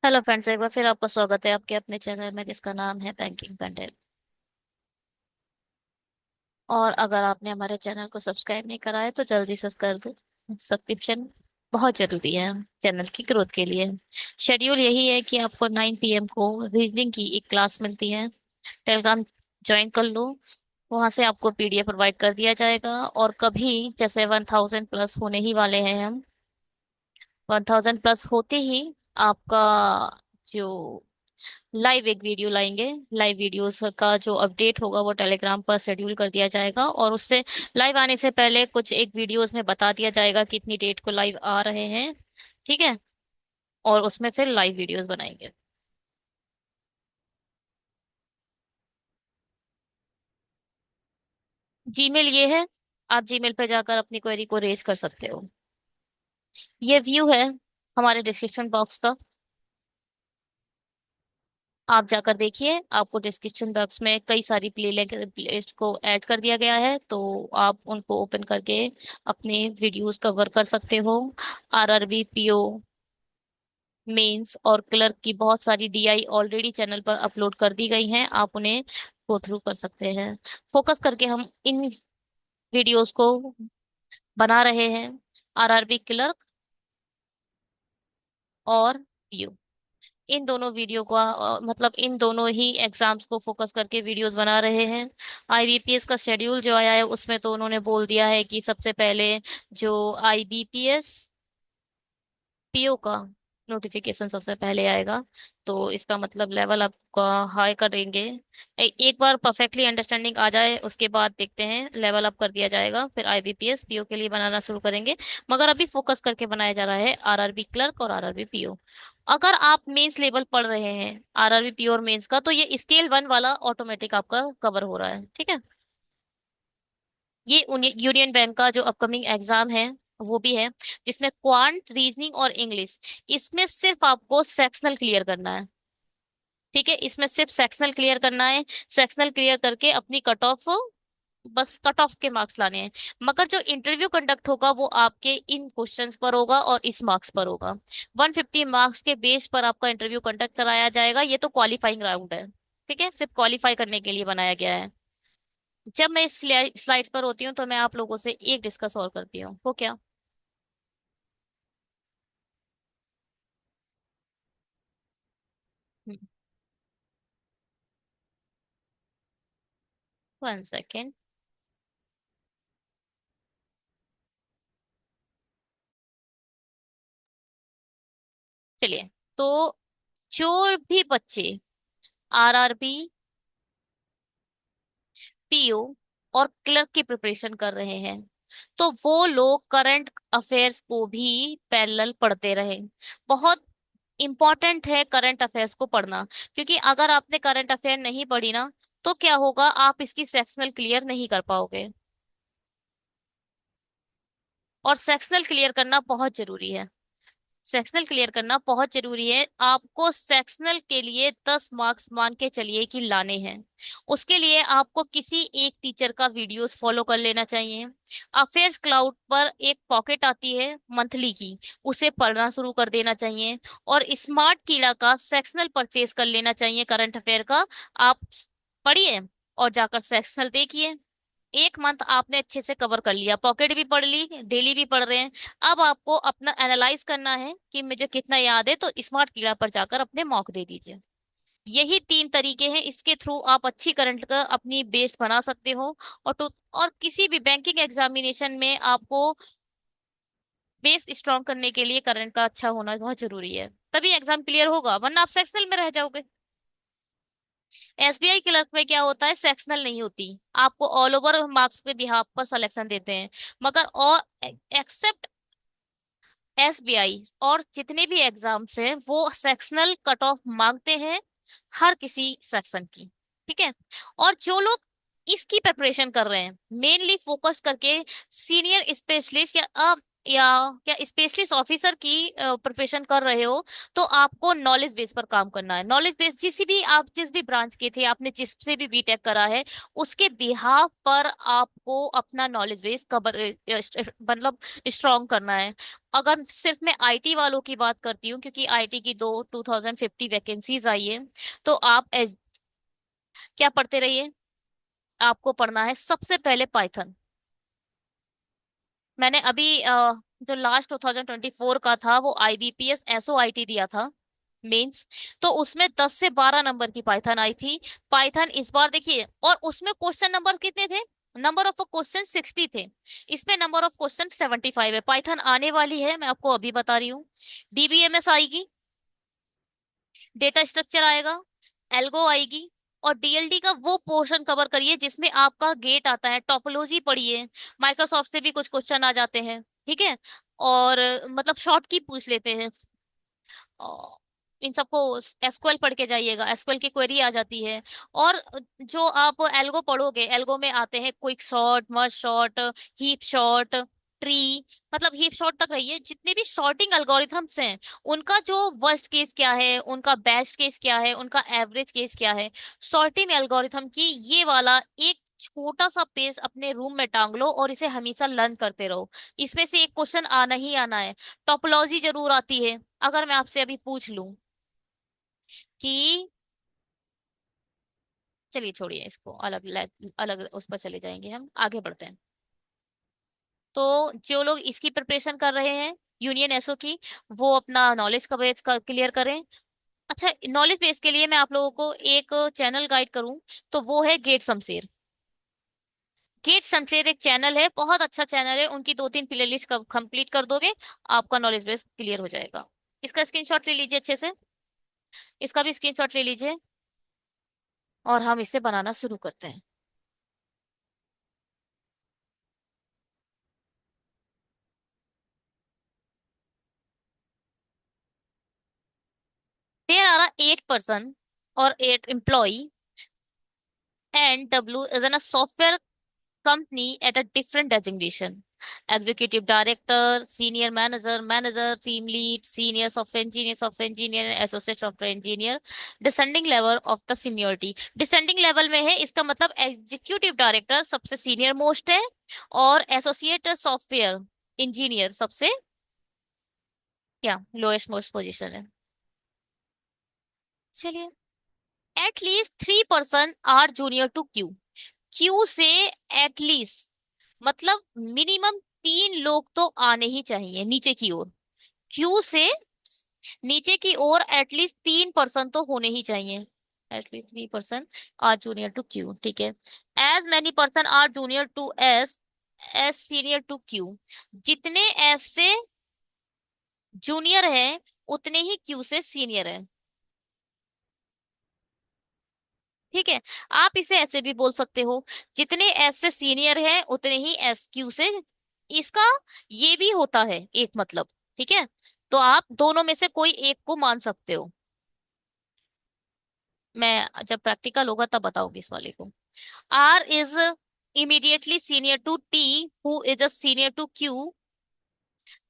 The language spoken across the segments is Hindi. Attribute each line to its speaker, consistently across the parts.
Speaker 1: हेलो फ्रेंड्स, एक बार फिर आपका स्वागत है आपके अपने चैनल में जिसका नाम है बैंकिंग पंडित। और अगर आपने हमारे चैनल को सब्सक्राइब नहीं करा है तो जल्दी से कर दो। सब्सक्रिप्शन बहुत जरूरी है चैनल की ग्रोथ के लिए। शेड्यूल यही है कि आपको 9 PM को रीजनिंग की एक क्लास मिलती है। टेलीग्राम ज्वाइन कर लो। वहां से आपको PDF प्रोवाइड कर दिया जाएगा। और कभी जैसे 1000+ होने ही वाले हैं हम। 1000+ होते ही आपका जो लाइव एक वीडियो लाएंगे। लाइव वीडियोस का जो अपडेट होगा वो टेलीग्राम पर शेड्यूल कर दिया जाएगा, और उससे लाइव आने से पहले कुछ एक वीडियोस में बता दिया जाएगा कि इतनी डेट को लाइव आ रहे हैं। ठीक है। और उसमें फिर लाइव वीडियोस बनाएंगे। जीमेल ये है। आप जीमेल पे जाकर अपनी क्वेरी को रेज कर सकते हो। ये व्यू है हमारे डिस्क्रिप्शन बॉक्स का। आप जाकर देखिए, आपको डिस्क्रिप्शन बॉक्स में कई सारी प्लेलिस्ट को ऐड कर दिया गया है, तो आप उनको ओपन करके अपने वीडियोस कवर कर सकते हो। RRB PO मेंस और क्लर्क की बहुत सारी DI ऑलरेडी चैनल पर अपलोड कर दी गई हैं, आप उन्हें गो थ्रू कर सकते हैं। फोकस करके हम इन वीडियोस को बना रहे हैं। RRB क्लर्क और PO, इन दोनों वीडियो का मतलब इन दोनों ही एग्जाम्स को फोकस करके वीडियोस बना रहे हैं। IBPS का शेड्यूल जो आया है उसमें तो उन्होंने बोल दिया है कि सबसे पहले जो IBPS PO का नोटिफिकेशन सबसे पहले आएगा। तो इसका मतलब लेवल आपका हाई करेंगे। एक बार परफेक्टली अंडरस्टैंडिंग आ जाए उसके बाद देखते हैं, लेवल अप कर दिया जाएगा, फिर IBPS PO के लिए बनाना शुरू करेंगे। मगर अभी फोकस करके बनाया जा रहा है RRB क्लर्क और RRB PO। अगर आप मेंस लेवल पढ़ रहे हैं RRB PO और मेंस का, तो ये स्केल 1 वाला ऑटोमेटिक आपका कवर हो रहा है। ठीक है। ये यूनियन बैंक का जो अपकमिंग एग्जाम है वो भी है, जिसमें क्वांट रीजनिंग और इंग्लिश, इसमें सिर्फ आपको सेक्शनल क्लियर करना है। ठीक है, इसमें सिर्फ सेक्शनल क्लियर करना है। सेक्शनल क्लियर करके अपनी कट ऑफ, बस कट ऑफ के मार्क्स लाने हैं। मगर जो इंटरव्यू कंडक्ट होगा वो आपके इन क्वेश्चंस पर होगा और इस मार्क्स पर होगा। 150 मार्क्स के बेस पर आपका इंटरव्यू कंडक्ट कराया जाएगा। ये तो क्वालिफाइंग राउंड है। ठीक है, सिर्फ क्वालिफाई करने के लिए बनाया गया है। जब मैं इस स्लाइड्स पर होती हूँ तो मैं आप लोगों से एक डिस्कस और करती हूँ, वो क्या। 1 सेकेंड। चलिए। तो जो भी बच्चे RRB PO और क्लर्क की प्रिपरेशन कर रहे हैं, तो वो लोग करंट अफेयर्स को भी पैरेलल पढ़ते रहें। बहुत इंपॉर्टेंट है करंट अफेयर्स को पढ़ना, क्योंकि अगर आपने करंट अफेयर नहीं पढ़ी ना, तो क्या होगा, आप इसकी सेक्शनल क्लियर नहीं कर पाओगे। और सेक्शनल क्लियर करना बहुत जरूरी है। सेक्शनल क्लियर करना बहुत जरूरी है। आपको सेक्शनल के लिए 10 मार्क्स मान के चलिए कि लाने हैं। उसके लिए आपको किसी एक टीचर का वीडियोस फॉलो कर लेना चाहिए। अफेयर्स क्लाउड पर एक पॉकेट आती है मंथली की, उसे पढ़ना शुरू कर देना चाहिए। और स्मार्ट कीड़ा का सेक्शनल परचेज कर लेना चाहिए करंट अफेयर का। आप पढ़िए और जाकर सेक्शनल देखिए। एक मंथ आपने अच्छे से कवर कर लिया, पॉकेट भी पढ़ ली, डेली भी पढ़ रहे हैं। अब आपको अपना एनालाइज करना है कि मुझे कितना याद है, तो स्मार्ट कीड़ा पर जाकर अपने मॉक दे दीजिए। यही 3 तरीके हैं, इसके थ्रू आप अच्छी करंट का अपनी बेस बना सकते हो। और किसी भी बैंकिंग एग्जामिनेशन में आपको बेस स्ट्रॉन्ग करने के लिए करंट का अच्छा होना बहुत जरूरी है, तभी एग्जाम क्लियर होगा, वरना आप सेक्शनल में रह जाओगे। SBI क्लर्क में क्या होता है, सेक्शनल नहीं होती। आपको ऑल ओवर मार्क्स पे बिहाफ पर सिलेक्शन देते हैं। मगर और एक्सेप्ट SBI और जितने भी एग्जाम्स हैं वो सेक्शनल कट ऑफ मांगते हैं हर किसी सेक्शन की। ठीक है। और जो लोग इसकी प्रिपरेशन कर रहे हैं मेनली फोकस करके, सीनियर स्पेशलिस्ट या या क्या स्पेशलिस्ट ऑफिसर की प्रोफेशन कर रहे हो, तो आपको नॉलेज बेस पर काम करना है। नॉलेज बेस जिस भी ब्रांच के थे, आपने जिससे भी बीटेक करा है, उसके बिहाफ पर आपको अपना नॉलेज बेस कवर मतलब स्ट्रॉन्ग करना है। अगर सिर्फ मैं आईटी वालों की बात करती हूँ, क्योंकि आईटी की 2050 वैकेंसीज आई है, तो आप क्या पढ़ते रहिए। आपको पढ़ना है सबसे पहले पाइथन। मैंने अभी जो लास्ट 2024 का था, वो आईबीपीएस एसओआईटी दिया था मेंस। तो उसमें 10 से 12 नंबर की पाइथन आई थी। पाइथन इस बार देखिए, और उसमें क्वेश्चन नंबर कितने थे? नंबर ऑफ क्वेश्चन 60 थे। इसमें नंबर ऑफ क्वेश्चन 75 है। पाइथन आने वाली है, मैं आपको अभी बता रही हूँ। डीबीएमएस आएगी, डेटा स्ट्रक्चर आएगा, एल्गो आएगी, और डीएलडी का वो पोर्शन कवर करिए जिसमें आपका गेट आता है। टोपोलॉजी पढ़िए, माइक्रोसॉफ्ट से भी कुछ क्वेश्चन आ जाते हैं, ठीक है। और मतलब शॉर्ट की पूछ लेते हैं। और इन सबको एसक्यूएल पढ़ के जाइएगा, एसक्यूएल की क्वेरी आ जाती है। और जो आप एल्गो पढ़ोगे, एल्गो में आते हैं क्विक शॉर्ट, मर्ज शॉर्ट, हीप शॉर्ट, ट्री, मतलब हीप शॉर्ट तक रहिए। जितने भी शॉर्टिंग एल्गोरिथम्स हैं, उनका जो वर्स्ट केस क्या है, उनका बेस्ट केस क्या है, उनका एवरेज केस क्या है, शॉर्टिंग एल्गोरिथम की ये वाला एक छोटा सा पेज अपने रूम में टांग लो और इसे हमेशा लर्न करते रहो। इसमें से एक क्वेश्चन आना ही आना है। टोपोलॉजी जरूर आती है। अगर मैं आपसे अभी पूछ लूं कि, चलिए छोड़िए इसको, अलग उस पर चले जाएंगे, हम आगे बढ़ते हैं। तो जो लोग इसकी प्रिपरेशन कर रहे हैं, यूनियन एसओ की, वो अपना नॉलेज कवरेज का क्लियर करें। अच्छा, नॉलेज बेस के लिए मैं आप लोगों को एक चैनल गाइड करूं, तो वो है गेट शमशेर। गेट शमशेर एक चैनल है, बहुत अच्छा चैनल है। उनकी 2-3 प्ले लिस्ट कंप्लीट कर दोगे, आपका नॉलेज बेस क्लियर हो जाएगा। इसका स्क्रीनशॉट ले लीजिए अच्छे से, इसका भी स्क्रीनशॉट ले लीजिए, और हम इसे बनाना शुरू करते हैं। There are 8 person or 8 employee, and W is in a software company at a different designation. Executive director, senior manager, manager, team lead, senior software engineer, associate software engineer. Descending level of the seniority. Descending level में है, इसका मतलब एग्जीक्यूटिव डायरेक्टर सबसे सीनियर मोस्ट है, और एसोसिएट सॉफ्टवेयर इंजीनियर सबसे क्या लोएस्ट मोस्ट पोजीशन है। चलिए, at least 3 person are junior to Q. Q से एटलीस्ट मतलब मिनिमम 3 लोग तो आने ही चाहिए नीचे की ओर। क्यू से नीचे की ओर एटलीस्ट 3 person तो होने ही चाहिए। At least 3 person are junior to Q, ठीक है। As many person are junior to S, S senior to Q. जितने एस से जूनियर है, उतने ही क्यू से सीनियर है, ठीक है। आप इसे ऐसे भी बोल सकते हो, जितने एस से सीनियर है उतने ही एस क्यू से। इसका ये भी होता है एक मतलब, ठीक है। तो आप दोनों में से कोई एक को मान सकते हो। मैं जब प्रैक्टिकल होगा तब बताऊंगी इस वाले को। R is immediately senior to T, who is a senior to Q.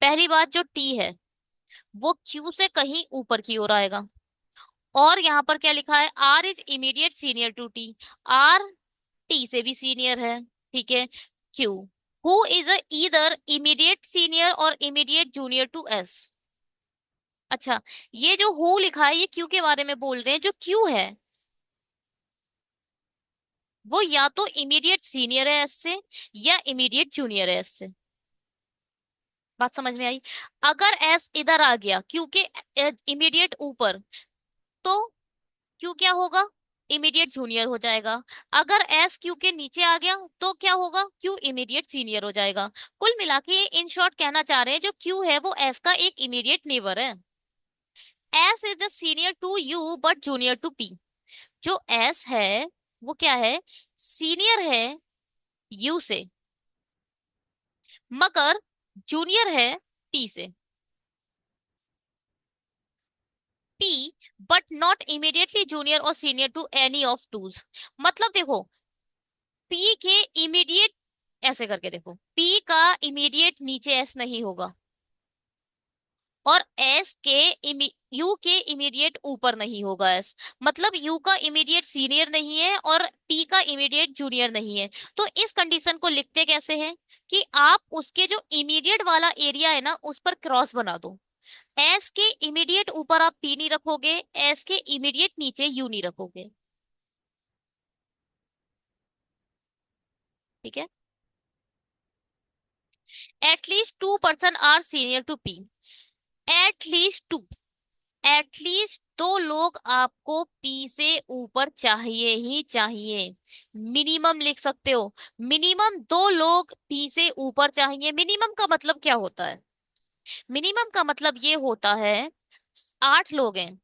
Speaker 1: पहली बात, जो टी है वो क्यू से कहीं ऊपर की ओर आएगा। और यहाँ पर क्या लिखा है? R is immediate senior to T. R T से भी सीनियर है, ठीक है। Q, who is a either immediate senior और इमीडिएट जूनियर टू एस। अच्छा, ये जो हु लिखा है, ये क्यू के बारे में बोल रहे हैं। जो क्यू है वो या तो इमीडिएट सीनियर है एस से, या इमीडिएट जूनियर है एस से। बात समझ में आई? अगर एस इधर आ गया क्यू के इमीडिएट ऊपर, तो क्यू क्या होगा? इमीडिएट जूनियर हो जाएगा। अगर एस क्यू के नीचे आ गया तो क्या होगा? क्यू इमीडिएट सीनियर हो जाएगा। कुल मिला के इन शॉर्ट कहना चाह रहे हैं, जो क्यू है वो एस का एक इमीडिएट नेबर है। S is a senior to U but junior to P. जो एस है वो क्या है? सीनियर है यू से, मगर जूनियर है पी से। P but not immediately junior और senior to any of twos. मतलब देखो, पी के इमीडिएट ऐसे करके देखो, पी का इमीडिएट नीचे एस नहीं होगा, और एस के यू के इमीडिएट ऊपर नहीं होगा एस। मतलब यू का इमीडिएट सीनियर नहीं है और पी का इमीडिएट जूनियर नहीं है। तो इस कंडीशन को लिखते कैसे हैं कि आप उसके जो इमीडिएट वाला एरिया है ना उस पर क्रॉस बना दो। एस के इमीडिएट ऊपर आप पी नहीं रखोगे, एस के इमीडिएट नीचे यू नहीं रखोगे। ठीक है। At least 2 person are senior to P. At least two, at least दो लोग आपको पी से ऊपर चाहिए ही चाहिए। मिनिमम लिख सकते हो, मिनिमम दो लोग पी से ऊपर चाहिए। मिनिमम का मतलब क्या होता है? मिनिमम का मतलब ये होता है, 8 लोग हैं।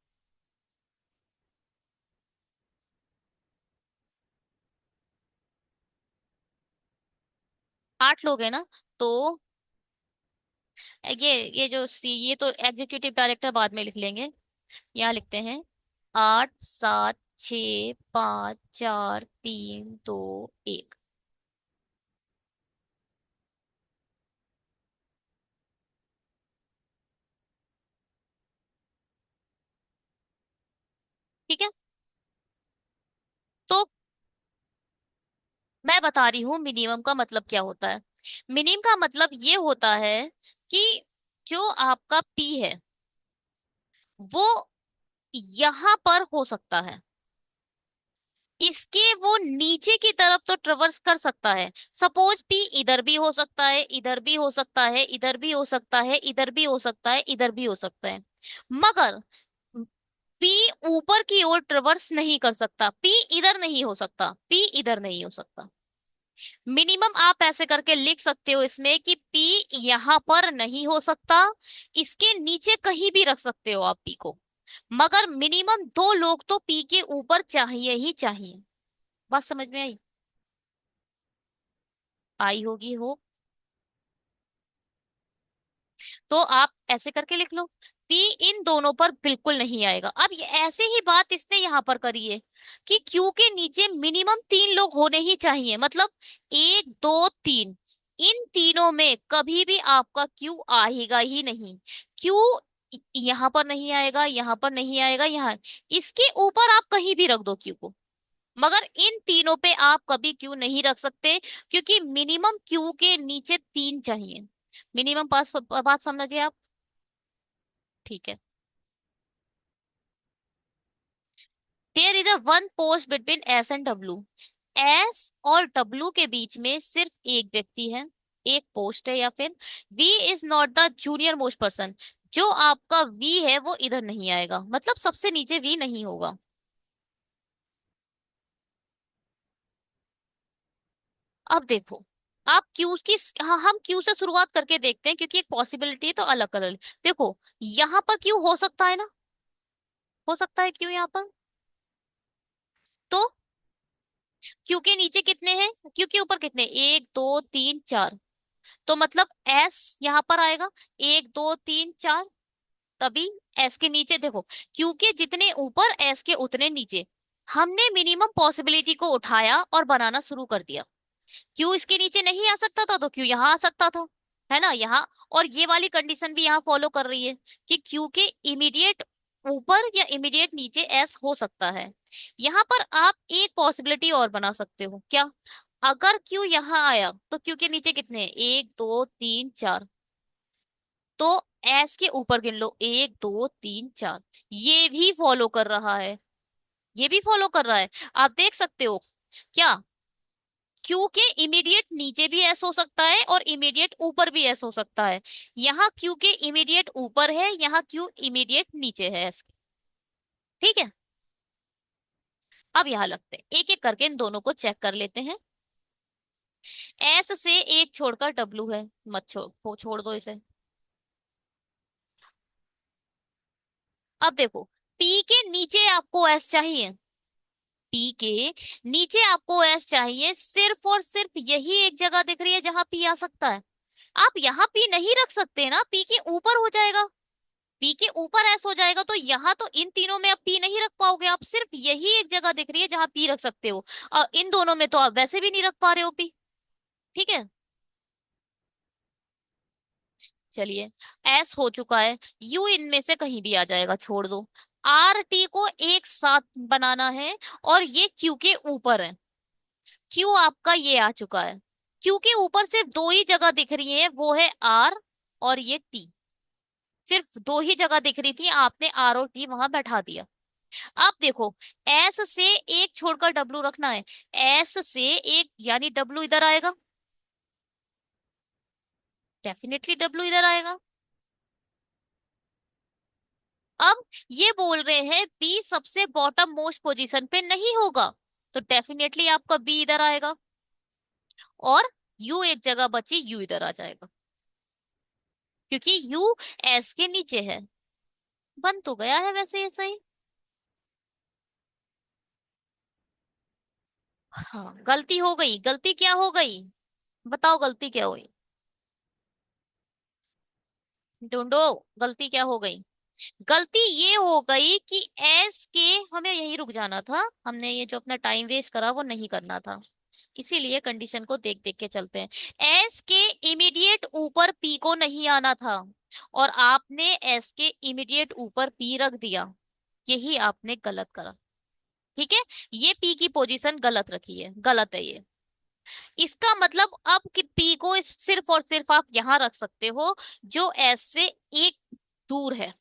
Speaker 1: 8 लोग हैं ना, तो ये जो सी, ये तो एग्जीक्यूटिव डायरेक्टर बाद में लिख लेंगे। यहाँ लिखते हैं 8 7 6 5 4 3 2 1। ठीक है। तो मैं बता रही हूँ मिनिमम का मतलब क्या होता है। मिनिमम का मतलब ये होता है कि जो आपका पी है वो यहाँ पर हो सकता है, इसके वो नीचे की तरफ तो ट्रेवर्स कर सकता है। सपोज पी इधर भी हो सकता है, इधर भी हो सकता है, इधर भी हो सकता है, इधर भी हो सकता है, इधर भी हो सकता है, मगर पी ऊपर की ओर ट्रेवर्स नहीं कर सकता। पी इधर नहीं हो सकता, पी इधर नहीं हो सकता। मिनिमम आप ऐसे करके लिख सकते हो इसमें कि पी यहाँ पर नहीं हो सकता, इसके नीचे कहीं भी रख सकते हो आप पी को, मगर मिनिमम दो लोग तो पी के ऊपर चाहिए ही चाहिए। बात समझ में आई? आई होगी हो। तो आप ऐसे करके लिख लो, पी इन दोनों पर बिल्कुल नहीं आएगा। अब ये ऐसे ही बात इसने यहाँ पर करी है कि क्यू के नीचे मिनिमम 3 लोग होने ही चाहिए। मतलब 1 2 3, इन तीनों में कभी भी आपका क्यू आएगा ही नहीं। क्यू यहाँ पर नहीं आएगा, यहाँ पर नहीं आएगा, यहाँ, इसके ऊपर आप कहीं भी रख दो क्यू को, मगर इन तीनों पे आप कभी क्यू नहीं रख सकते, क्योंकि मिनिमम क्यू के नीचे 3 चाहिए। मिनिमम पास बात समझिए आप। ठीक है। There is a one post between S and W. S और डब्ल्यू के बीच में सिर्फ एक व्यक्ति है, एक पोस्ट है, या फिर V is not the junior most person. जो आपका वी है वो इधर नहीं आएगा, मतलब सबसे नीचे वी नहीं होगा। अब देखो, आप क्यू की, हाँ हम क्यू से शुरुआत करके देखते हैं क्योंकि एक पॉसिबिलिटी है तो अलग कर ले। देखो, यहाँ पर क्यू हो सकता है ना, हो सकता है क्यू यहाँ पर। तो क्यू के नीचे कितने हैं, क्यू के ऊपर कितने, 1 2 3 4, तो मतलब एस यहाँ पर आएगा, 1 2 3 4। तभी एस के नीचे देखो, क्यू के जितने ऊपर एस के उतने नीचे। हमने मिनिमम पॉसिबिलिटी को उठाया और बनाना शुरू कर दिया। क्यू इसके नीचे नहीं आ सकता था तो क्यू यहाँ आ सकता था, है ना, यहाँ। और ये वाली कंडीशन भी यहाँ फॉलो कर रही है कि क्यू के इमीडिएट ऊपर या इमीडिएट नीचे एस हो सकता है। यहाँ पर आप एक पॉसिबिलिटी और बना सकते हो, क्या? अगर क्यू यहाँ आया तो क्यू के नीचे कितने हैं, 1 2 3 4, तो एस के ऊपर गिन लो, 1 2 3 4। ये भी फॉलो कर रहा है, ये भी फॉलो कर रहा है। आप देख सकते हो क्या, क्यू के इमीडिएट नीचे भी एस हो सकता है और इमीडिएट ऊपर भी एस हो सकता है। यहाँ क्यू के इमीडिएट ऊपर है, यहाँ क्यू इमीडिएट नीचे है एस। ठीक है। अब यहाँ लगते हैं, एक एक करके इन दोनों को चेक कर लेते हैं। एस से एक छोड़कर डब्लू है, मत छोड़ दो इसे। अब देखो, पी के नीचे आपको एस चाहिए, पी के नीचे आपको एस चाहिए, सिर्फ और सिर्फ यही एक जगह दिख रही है जहां पी आ सकता है। आप यहाँ पी नहीं रख सकते ना, पी के ऊपर हो जाएगा, पी के ऊपर एस हो जाएगा, तो यहाँ तो इन तीनों में आप पी नहीं रख पाओगे। आप सिर्फ यही एक जगह दिख रही है जहां पी रख सकते हो, और इन दोनों में तो आप वैसे भी नहीं रख पा रहे हो पी। ठीक है। चलिए, एस हो चुका है, यू इनमें से कहीं भी आ जाएगा, छोड़ दो। आर टी को एक साथ बनाना है, और ये क्यू के ऊपर है। क्यू आपका ये आ चुका है। क्यू के ऊपर सिर्फ दो ही जगह दिख रही है, वो है आर और ये टी। सिर्फ दो ही जगह दिख रही थी, आपने आर और टी वहां बैठा दिया। अब देखो, एस से एक छोड़कर डब्लू रखना है। एस से एक यानी डब्लू इधर आएगा, डेफिनेटली डब्लू इधर आएगा। अब ये बोल रहे हैं बी सबसे बॉटम मोस्ट पोजीशन पे नहीं होगा, तो डेफिनेटली आपका बी इधर आएगा, और यू एक जगह बची, यू इधर आ जाएगा, क्योंकि यू एस के नीचे है। बन तो गया है वैसे ये सही। हाँ, गलती हो गई। गलती क्या हो गई? बताओ गलती क्या हुई। ढूंढो, गलती क्या हो गई। गलती ये हो गई कि एस के, हमें यही रुक जाना था, हमने ये जो अपना टाइम वेस्ट करा वो नहीं करना था। इसीलिए कंडीशन को देख देख के चलते हैं। एस के इमीडिएट ऊपर पी को नहीं आना था, और आपने एस के इमीडिएट ऊपर पी रख दिया। यही आपने गलत करा। ठीक है, ये पी की पोजीशन गलत रखी है, गलत है ये। इसका मतलब अब कि पी को सिर्फ और सिर्फ आप यहां रख सकते हो, जो एस से एक दूर है,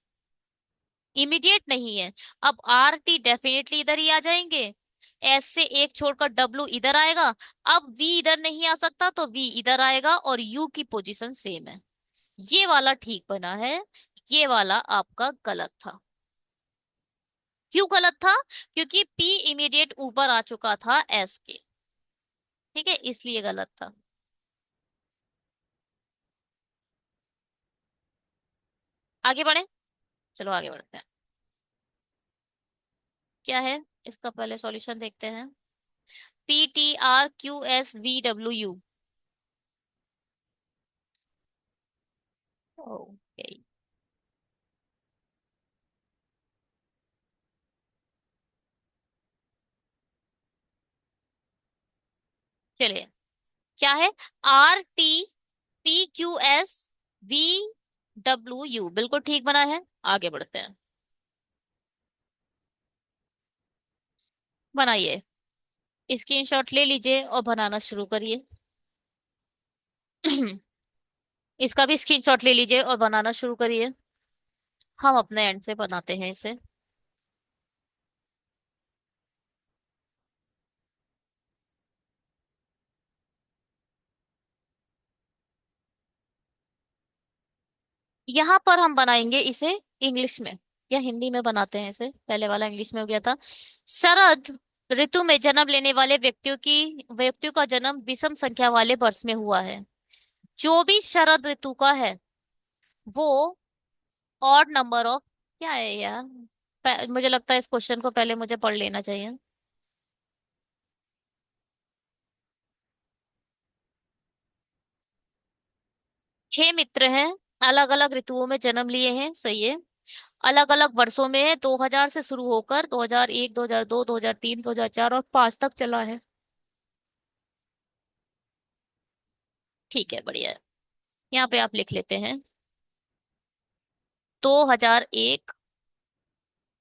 Speaker 1: इमीडिएट नहीं है। अब आर टी डेफिनेटली इधर ही आ जाएंगे। एस से एक छोड़कर डब्लू इधर आएगा। अब वी इधर नहीं आ सकता, तो वी इधर आएगा, और यू की पोजीशन सेम है। ये वाला ठीक बना है, ये वाला आपका गलत था। क्यों गलत था? क्योंकि पी इमीडिएट ऊपर आ चुका था एस के। ठीक है, इसलिए गलत था। आगे बढ़े, चलो आगे बढ़ते हैं। क्या है इसका, पहले सॉल्यूशन देखते हैं। P T R Q S V W you. Okay, चलिए। क्या है? R T P Q S V W you, बिल्कुल ठीक बना है। आगे बढ़ते हैं। बनाइए, स्क्रीनशॉट ले लीजिए और बनाना शुरू करिए। इसका भी स्क्रीनशॉट ले लीजिए और बनाना शुरू करिए। हम अपने एंड से बनाते हैं इसे। यहाँ पर हम बनाएंगे इसे इंग्लिश में, या हिंदी में बनाते हैं इसे, पहले वाला इंग्लिश में हो गया था। शरद ऋतु में जन्म लेने वाले व्यक्तियों का जन्म विषम संख्या वाले वर्ष में हुआ है। जो भी शरद ऋतु का है, वो ऑड नंबर ऑफ, क्या है यार, मुझे लगता है इस क्वेश्चन को पहले मुझे पढ़ लेना चाहिए। 6 मित्र हैं, अलग अलग ऋतुओं में जन्म लिए हैं, सही है। अलग अलग वर्षों में है, 2000 से शुरू होकर 2001, 2002, 2003, 2004 और 5 तक चला है। ठीक है, बढ़िया है। यहाँ पे आप लिख लेते हैं 2001,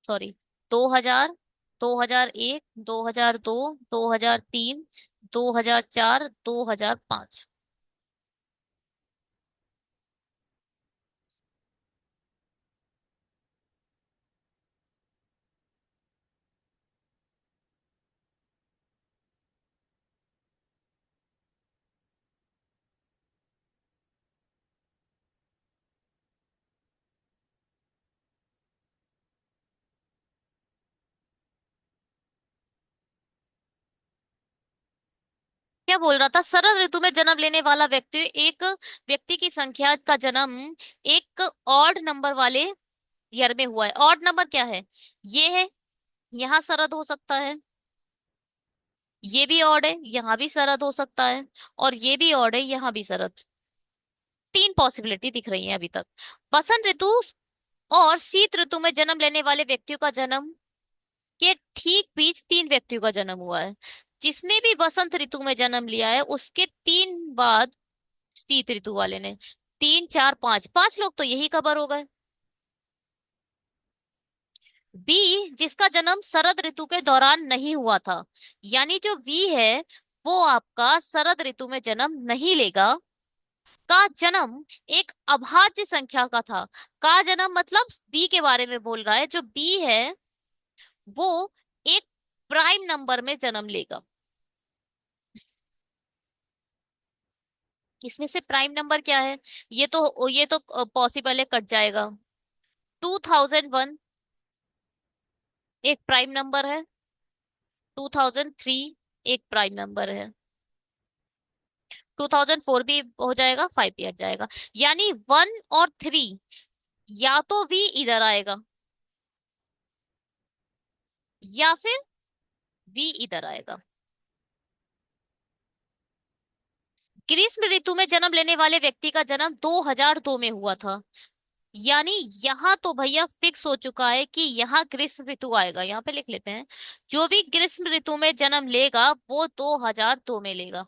Speaker 1: सॉरी, 2000, 2001, 2002, 2003, 2004, 2005। क्या बोल रहा था? शरद ऋतु में जन्म लेने वाला एक व्यक्ति की संख्या का जन्म एक ऑड नंबर वाले ईयर में हुआ है। ऑड नंबर क्या है? ये है, यहाँ शरद हो सकता है। ये भी ऑड है, यहाँ भी शरद हो सकता है। और ये भी ऑड है, यहाँ भी शरद। 3 पॉसिबिलिटी दिख रही है अभी तक। बसंत ऋतु और शीत ऋतु में जन्म लेने वाले व्यक्तियों का जन्म के ठीक बीच 3 व्यक्तियों का जन्म हुआ है। जिसने भी बसंत ऋतु में जन्म लिया है उसके 3 बाद शीत ऋतु वाले ने। 3 4 5, 5 लोग तो यही कवर हो गए। बी, जिसका जन्म शरद ऋतु के दौरान नहीं हुआ था, यानी जो बी है वो आपका शरद ऋतु में जन्म नहीं लेगा। का जन्म एक अभाज्य संख्या का था। का जन्म मतलब बी के बारे में बोल रहा है, जो बी है वो एक प्राइम नंबर में जन्म लेगा। इसमें से प्राइम नंबर क्या है? ये तो पॉसिबल है, कट जाएगा। 2001 एक प्राइम नंबर है। 2003 एक प्राइम नंबर है। 2004 भी हो जाएगा, 5 भी हट जाएगा। यानी 1 और 3, या तो वी इधर आएगा या फिर वी इधर आएगा। ग्रीष्म ऋतु में जन्म लेने वाले व्यक्ति का जन्म 2002 में हुआ था। यानी यहाँ तो भैया फिक्स हो चुका है कि यहाँ ग्रीष्म ऋतु आएगा, यहाँ पे लिख लेते हैं। जो भी ग्रीष्म ऋतु में जन्म लेगा वो 2002 में लेगा।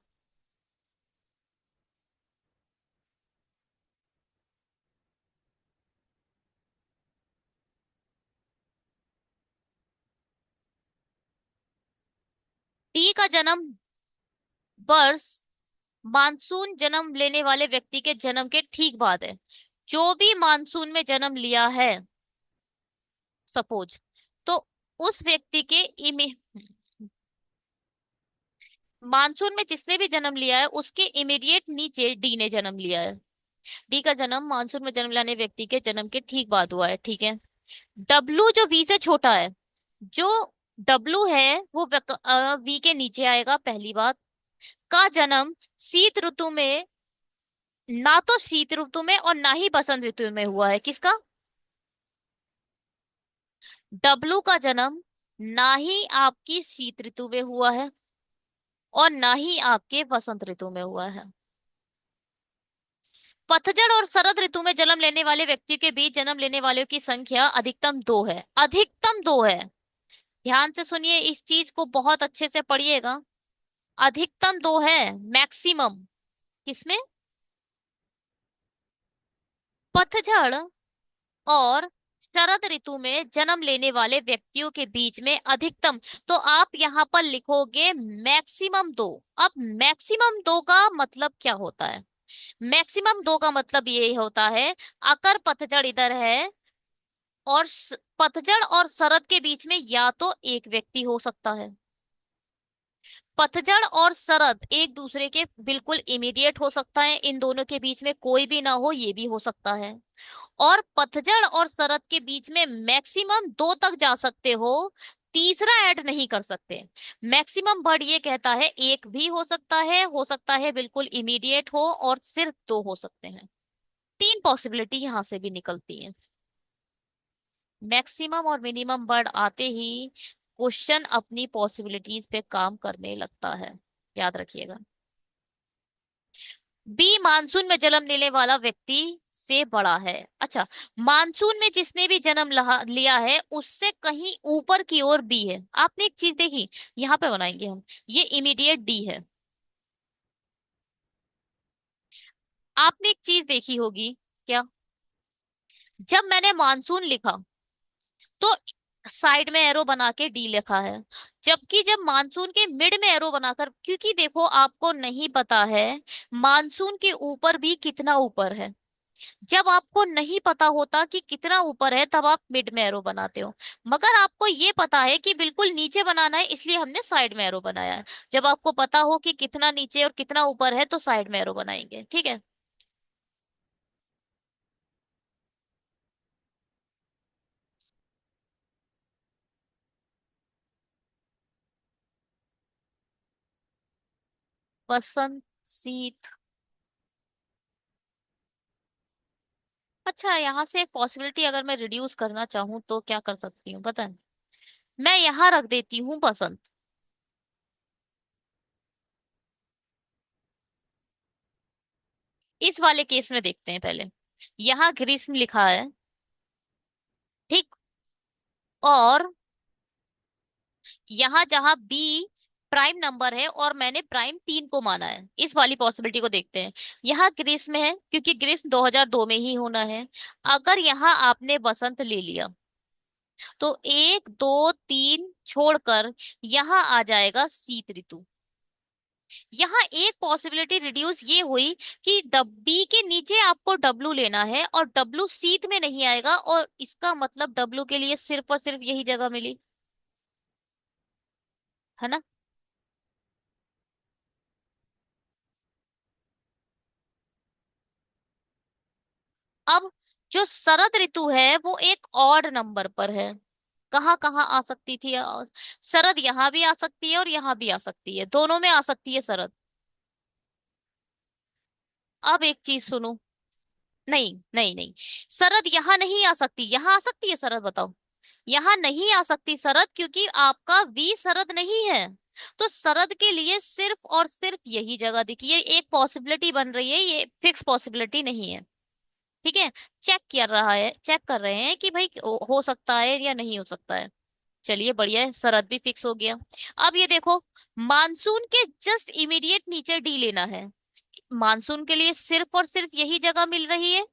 Speaker 1: टी का जन्म वर्ष मानसून जन्म लेने वाले व्यक्ति के जन्म के ठीक बाद है। जो भी मानसून में जन्म लिया है, सपोज, तो उस व्यक्ति के इमे मानसून में जिसने भी जन्म लिया है उसके इमीडिएट नीचे डी ने जन्म लिया है। डी का जन्म मानसून में जन्म लेने व्यक्ति के जन्म के ठीक बाद हुआ है, ठीक है। डब्लू जो वी से छोटा है, जो डब्लू है वो वी के नीचे आएगा, पहली बात। का जन्म शीत ऋतु में, ना तो शीत ऋतु में और ना ही बसंत ऋतु में हुआ है। किसका? डब्लू का जन्म ना ही आपकी शीत ऋतु में हुआ है और ना ही आपके वसंत ऋतु में हुआ है। पतझड़ और शरद ऋतु में जन्म लेने वाले व्यक्ति के बीच जन्म लेने वालों की संख्या अधिकतम 2 है। अधिकतम 2 है। ध्यान से सुनिए, इस चीज को बहुत अच्छे से पढ़िएगा। अधिकतम 2 है, मैक्सिमम किसमें? पतझड़ और शरद ऋतु में जन्म लेने वाले व्यक्तियों के बीच में अधिकतम, तो आप यहाँ पर लिखोगे मैक्सिमम 2। अब मैक्सिमम 2 का मतलब क्या होता है? मैक्सिमम 2 का मतलब ये होता है, अगर पतझड़ इधर है और पतझड़ और शरद के बीच में या तो एक व्यक्ति हो सकता है। पतझड़ और शरद एक दूसरे के बिल्कुल इमीडिएट हो सकता है, इन दोनों के बीच में कोई भी ना हो, ये भी हो सकता है। और पतझड़ और शरद के बीच में मैक्सिमम 2 तक जा सकते हो, तीसरा ऐड नहीं कर सकते। मैक्सिमम वर्ड ये कहता है एक भी हो सकता है बिल्कुल इमीडिएट हो, और सिर्फ 2 हो सकते हैं। 3 पॉसिबिलिटी यहां से भी निकलती है। मैक्सिमम और मिनिमम वर्ड आते ही क्वेश्चन अपनी पॉसिबिलिटीज पे काम करने लगता है, याद रखिएगा। बी, मानसून में जन्म लेने वाला व्यक्ति से बड़ा है। अच्छा, मानसून में जिसने भी जन्म लिया है उससे कहीं ऊपर की ओर बी है। आपने एक चीज देखी, यहाँ पे बनाएंगे हम, ये इमीडिएट डी है। आपने एक चीज देखी होगी, क्या? जब मैंने मानसून लिखा तो साइड में एरो बना के डी लिखा है, जबकि जब मानसून के मिड में एरो बनाकर, क्योंकि देखो आपको नहीं पता है मानसून के ऊपर भी कितना ऊपर है। जब आपको नहीं पता होता कि कितना ऊपर है तब आप मिड में एरो बनाते हो, मगर आपको ये पता है कि बिल्कुल नीचे बनाना है, इसलिए हमने साइड में एरो बनाया है। जब आपको पता हो कि कितना नीचे और कितना ऊपर है तो साइड में एरो बनाएंगे, ठीक है। बसंत, शीत। अच्छा, यहाँ से एक पॉसिबिलिटी अगर मैं रिड्यूस करना चाहूँ तो क्या कर सकती हूँ पता है? मैं यहाँ रख देती हूँ बसंत। इस वाले केस में देखते हैं पहले। यहाँ ग्रीष्म लिखा है, ठीक। और यहाँ जहाँ बी प्राइम नंबर है और मैंने प्राइम 3 को माना है, इस वाली पॉसिबिलिटी को देखते हैं। यहाँ ग्रीष्म है क्योंकि ग्रीष्म 2002 में ही होना है। अगर यहाँ आपने वसंत ले लिया तो 1 2 3 छोड़कर यहाँ आ जाएगा शीत ऋतु। यहाँ एक पॉसिबिलिटी रिड्यूस ये हुई कि बी के नीचे आपको डब्लू लेना है और डब्लू शीत में नहीं आएगा, और इसका मतलब डब्लू के लिए सिर्फ और सिर्फ यही जगह मिली, है ना। अब जो शरद ऋतु है वो एक ऑड नंबर पर है। कहाँ कहाँ आ सकती थी शरद यहाँ भी आ सकती है और यहाँ भी आ सकती है, दोनों में आ सकती है शरद। अब एक चीज सुनो। नहीं नहीं नहीं, शरद यहाँ नहीं आ सकती, यहाँ आ सकती है शरद, बताओ। यहाँ नहीं आ सकती शरद क्योंकि आपका वी शरद नहीं है। तो शरद के लिए सिर्फ और सिर्फ यही जगह दिखी है, एक पॉसिबिलिटी बन रही है, ये फिक्स पॉसिबिलिटी नहीं है। ठीक है। चेक कर रहे हैं कि भाई हो सकता है या नहीं हो सकता है। चलिए बढ़िया है, शरद भी फिक्स हो गया। अब ये देखो, मानसून के जस्ट इमीडिएट नीचे डी लेना है। मानसून के लिए सिर्फ और सिर्फ यही जगह मिल रही है।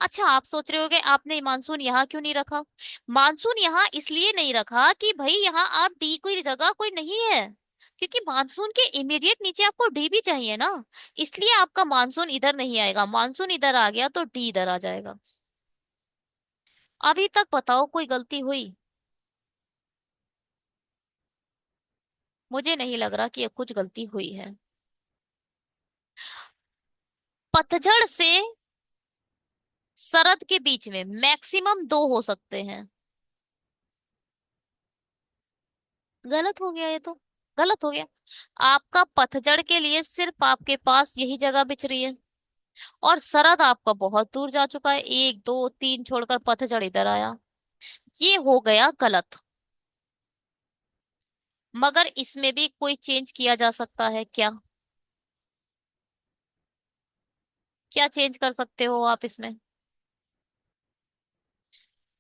Speaker 1: अच्छा, आप सोच रहे होगे आपने मानसून यहाँ क्यों नहीं रखा। मानसून यहाँ इसलिए नहीं रखा कि भाई यहाँ आप डी कोई जगह कोई नहीं है, क्योंकि मानसून के इमीडिएट नीचे आपको डी भी चाहिए ना। इसलिए आपका मानसून इधर नहीं आएगा, मानसून इधर आ गया तो डी इधर आ जाएगा। अभी तक बताओ कोई गलती हुई। मुझे नहीं लग रहा कि अब कुछ गलती हुई है। पतझड़ से शरद के बीच में मैक्सिमम 2 हो सकते हैं। गलत हो गया ये तो, गलत हो गया। आपका पतझड़ के लिए सिर्फ आपके पास यही जगह बच रही है, और शरद आपका बहुत दूर जा चुका है, 1 2 3 छोड़कर पतझड़ इधर आया। ये हो गया गलत। मगर इसमें भी कोई चेंज किया जा सकता है क्या। क्या चेंज कर सकते हो आप इसमें।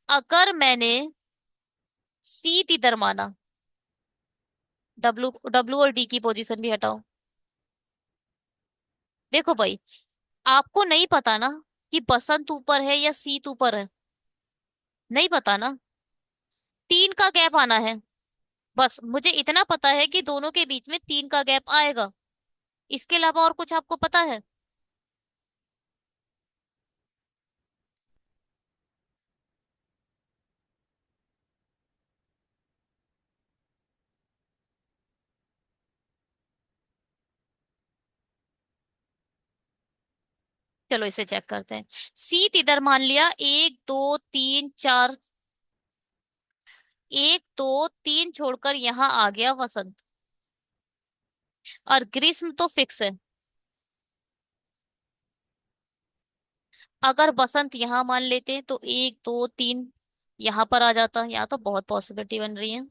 Speaker 1: अगर मैंने सी इधर माना, डब्लू डब्लू और डी की पोजीशन भी हटाओ। देखो भाई, आपको नहीं पता ना कि बसंत ऊपर है या शीत ऊपर है। नहीं पता ना। 3 का गैप आना है। बस मुझे इतना पता है कि दोनों के बीच में 3 का गैप आएगा। इसके अलावा और कुछ आपको पता है। चलो इसे चेक करते हैं। शीत इधर मान लिया, 1 2 3 4, 1 2 3 छोड़कर यहाँ आ गया वसंत। और ग्रीष्म तो फिक्स है। अगर बसंत यहाँ मान लेते तो 1 2 3 यहाँ पर आ जाता, यहाँ तो बहुत पॉसिबिलिटी बन रही है।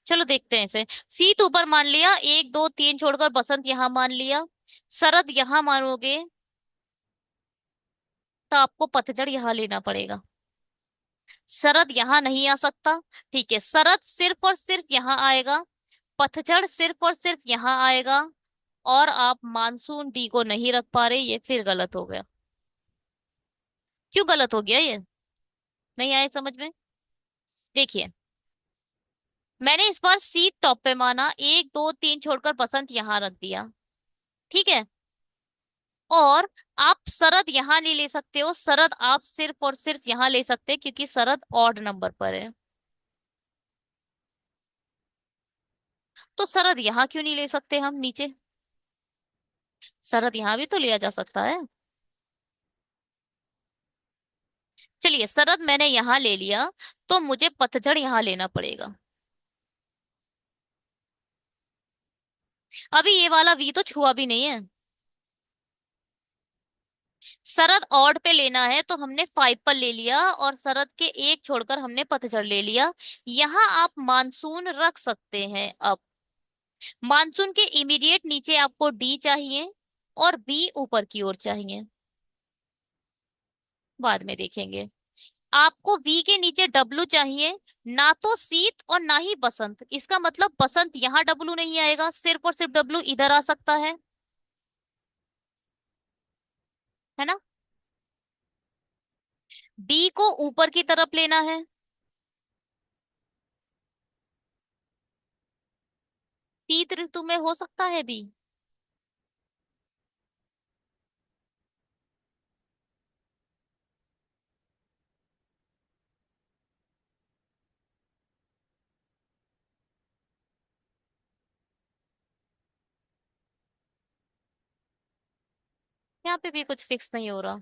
Speaker 1: चलो देखते हैं इसे। शीत ऊपर मान लिया, 1 2 3 छोड़कर बसंत यहाँ मान लिया। शरद यहाँ मानोगे तो आपको पतझड़ यहाँ लेना पड़ेगा। शरद यहाँ नहीं आ सकता। ठीक है, शरद सिर्फ और सिर्फ यहाँ आएगा, पतझड़ सिर्फ और सिर्फ यहाँ आएगा, और आप मानसून डी को नहीं रख पा रहे, ये फिर गलत हो गया। क्यों गलत हो गया ये, नहीं आए समझ में। देखिए, मैंने इस बार सी टॉप पे माना, 1 2 3 छोड़कर बसंत यहाँ रख दिया। ठीक है। और आप शरद यहाँ नहीं ले सकते हो, शरद आप सिर्फ और सिर्फ यहाँ ले सकते हैं क्योंकि शरद ऑड नंबर पर है। तो शरद यहाँ क्यों नहीं ले सकते हम नीचे। शरद यहाँ भी तो लिया जा सकता है। चलिए, शरद मैंने यहाँ ले लिया, तो मुझे पतझड़ यहाँ लेना पड़ेगा। अभी ये वाला वी तो छुआ भी नहीं है। शरद ऑड पे लेना है तो हमने 5 पर ले लिया, और शरद के एक छोड़कर हमने पतझड़ ले लिया। यहाँ आप मानसून रख सकते हैं। अब मानसून के इमीडिएट नीचे आपको डी चाहिए और बी ऊपर की ओर चाहिए, बाद में देखेंगे। आपको वी के नीचे डब्लू चाहिए, ना तो शीत और ना ही बसंत, इसका मतलब बसंत यहाँ डब्लू नहीं आएगा, सिर्फ और सिर्फ डब्लू इधर आ सकता है ना। बी को ऊपर की तरफ लेना है। शीत ऋतु में हो सकता है बी। यहाँ पे भी कुछ फिक्स नहीं हो रहा।